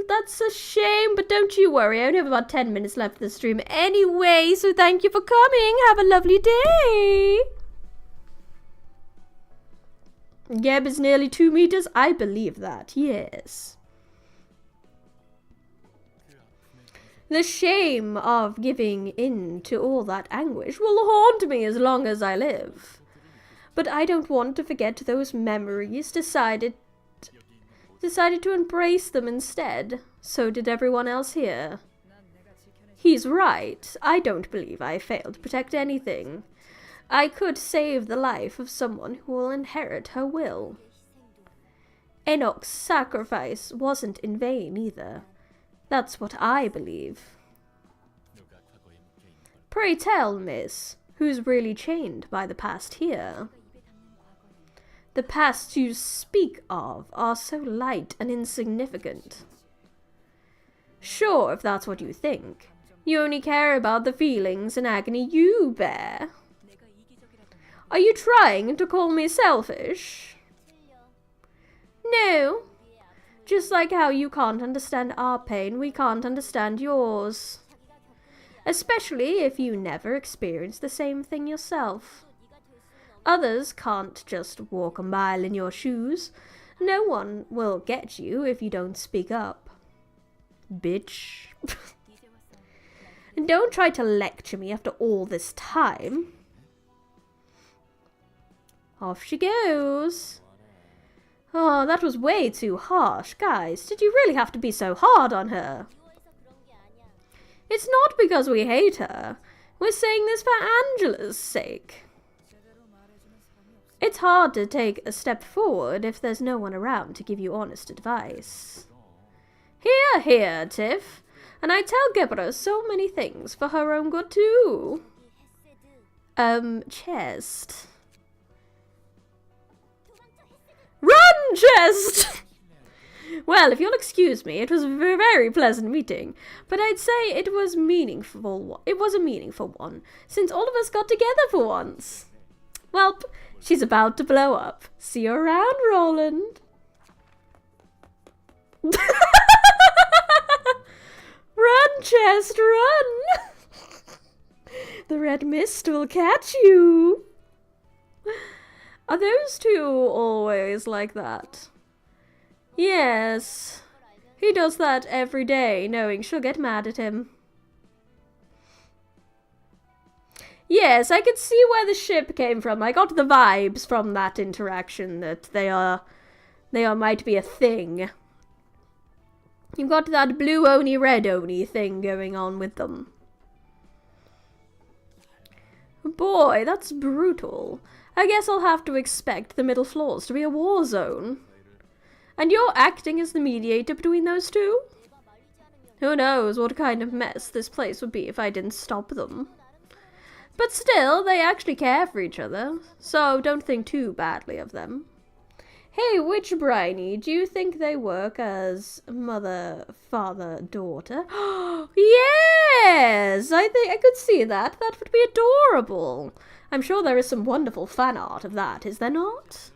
A: that's a shame, but don't you worry. I only have about 10 minutes left of the stream anyway, so thank you for coming. Have a lovely day. Geb is nearly 2 meters. I believe that, yes. The shame of giving in to all that anguish will haunt me as long as I live. But I don't want to forget those memories. Decided to embrace them instead. So did everyone else here. He's right. I don't believe I failed to protect anything. I could save the life of someone who will inherit her will. Enoch's sacrifice wasn't in vain either. That's what I believe. Pray tell, miss, who's really chained by the past here? The pasts you speak of are so light and insignificant. Sure, if that's what you think. You only care about the feelings and agony you bear. Are you trying to call me selfish? No. Just like how you can't understand our pain, we can't understand yours. Especially if you never experienced the same thing yourself. Others can't just walk a mile in your shoes. No one will get you if you don't speak up. Bitch. And don't try to lecture me after all this time. Off she goes. Oh, that was way too harsh. Guys, did you really have to be so hard on her? It's not because we hate her. We're saying this for Angela's sake. It's hard to take a step forward if there's no one around to give you honest advice. Hear, hear, Tiff. And I tell Gebra so many things for her own good too. Chest. Run, Chest! Well, if you'll excuse me, it was a very pleasant meeting, but I'd say it was meaningful. It was a meaningful one, since all of us got together for once. Welp, she's about to blow up. See you around, Roland. Run, Chest, run! The red mist will catch you. Are those two always like that? Yes. He does that every day, knowing she'll get mad at him. Yes, I could see where the ship came from. I got the vibes from that interaction that they are might be a thing. You've got that blue oni, red oni thing going on with them. Boy, that's brutal. I guess I'll have to expect the middle floors to be a war zone. And you're acting as the mediator between those two? Who knows what kind of mess this place would be if I didn't stop them. But still, they actually care for each other, so don't think too badly of them. Hey, Witch Briny, do you think they work as mother, father, daughter? Yes! I think I could see that. That would be adorable. I'm sure there is some wonderful fan art of that, is there not?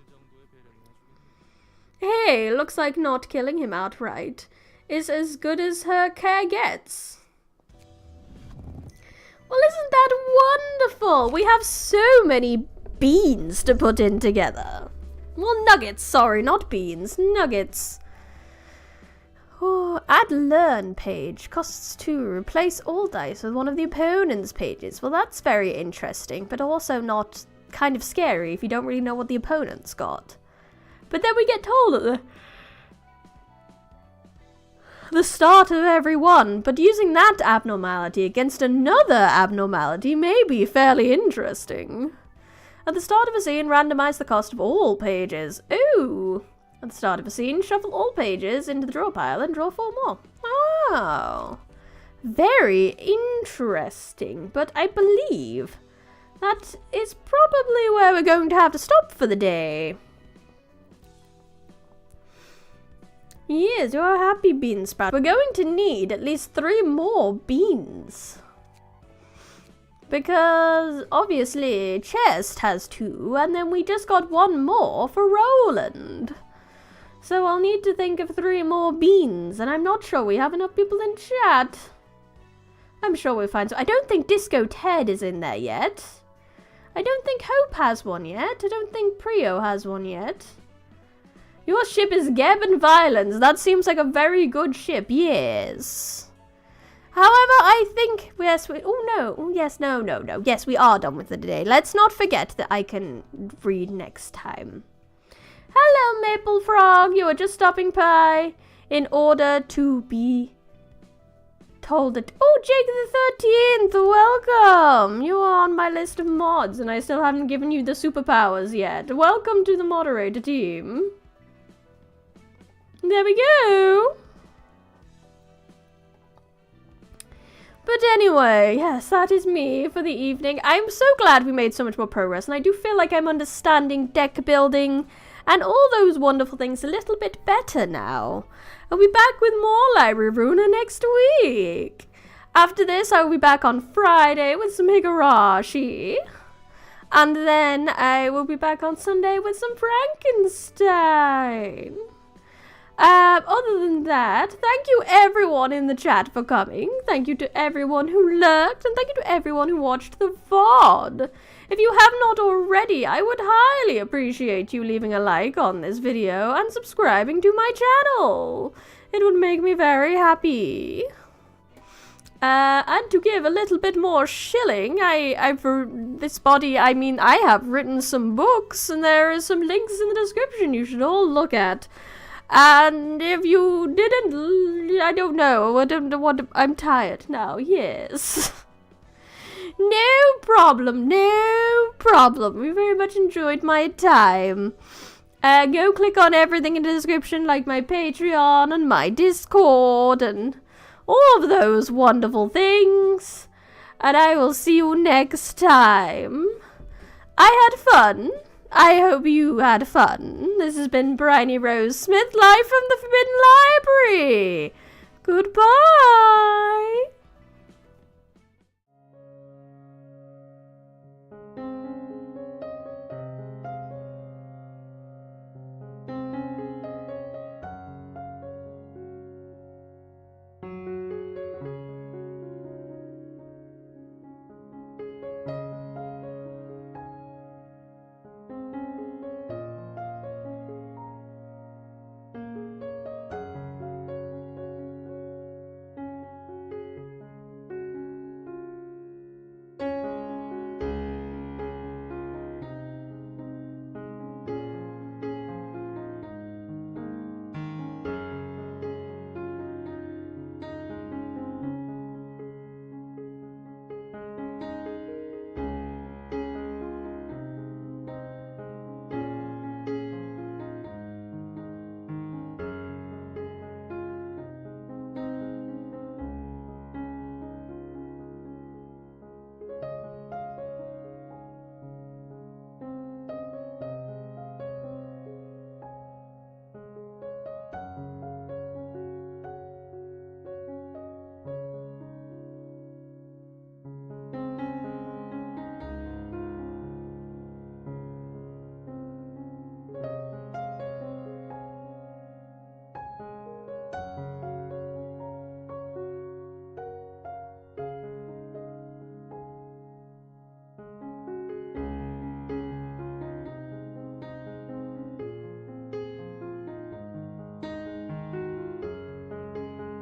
A: Hey, looks like not killing him outright is as good as her care gets. Well, isn't that wonderful? We have so many beans to put in together. Well, nuggets, sorry, not beans. Nuggets. Oh, add learn page. Costs 2. Replace all dice with one of the opponent's pages. Well, that's very interesting, but also not kind of scary if you don't really know what the opponent's got. But then we get told at the start of every one, but using that abnormality against another abnormality may be fairly interesting. At the start of a scene, randomize the cost of all pages. Ooh! At the start of a scene, shuffle all pages into the draw pile and draw 4 more. Oh! Very interesting, but I believe that is probably where we're going to have to stop for the day. Yes, you're a happy bean sprout. We're going to need at least 3 more beans. Because, obviously, Chest has 2, and then we just got 1 more for Roland. So I'll need to think of 3 more beans, and I'm not sure we have enough people in chat. I'm sure we'll find some. I don't think Disco Ted is in there yet. I don't think Hope has one yet. I don't think Prio has one yet. Your ship is Geb and Violence. That seems like a very good ship, yes. However, I think, yes, yes, we are done with it today. Let's not forget that I can read next time. Hello, Maple Frog. You are just stopping by in order to be told that, oh, Jake the 13th, welcome. You are on my list of mods, and I still haven't given you the superpowers yet. Welcome to the moderator team. There we go. But anyway, yes, that is me for the evening. I'm so glad we made so much more progress, and I do feel like I'm understanding deck building and all those wonderful things a little bit better now. I'll be back with more Library of Ruina next week. After this, I will be back on Friday with some Higurashi. And then I will be back on Sunday with some Frankenstein. Other than that, thank you everyone in the chat for coming. Thank you to everyone who lurked, and thank you to everyone who watched the VOD. If you have not already, I would highly appreciate you leaving a like on this video and subscribing to my channel. It would make me very happy. And to give a little bit more shilling, I have written some books, and there are some links in the description you should all look at. And if you didn't, I don't know, I'm tired now, yes. No problem. We very much enjoyed my time. Go click on everything in the description, like my Patreon and my Discord and all of those wonderful things. And I will see you next time. I had fun. I hope you had fun. This has been Bryony Rose Smith, live from the Forbidden Library. Goodbye.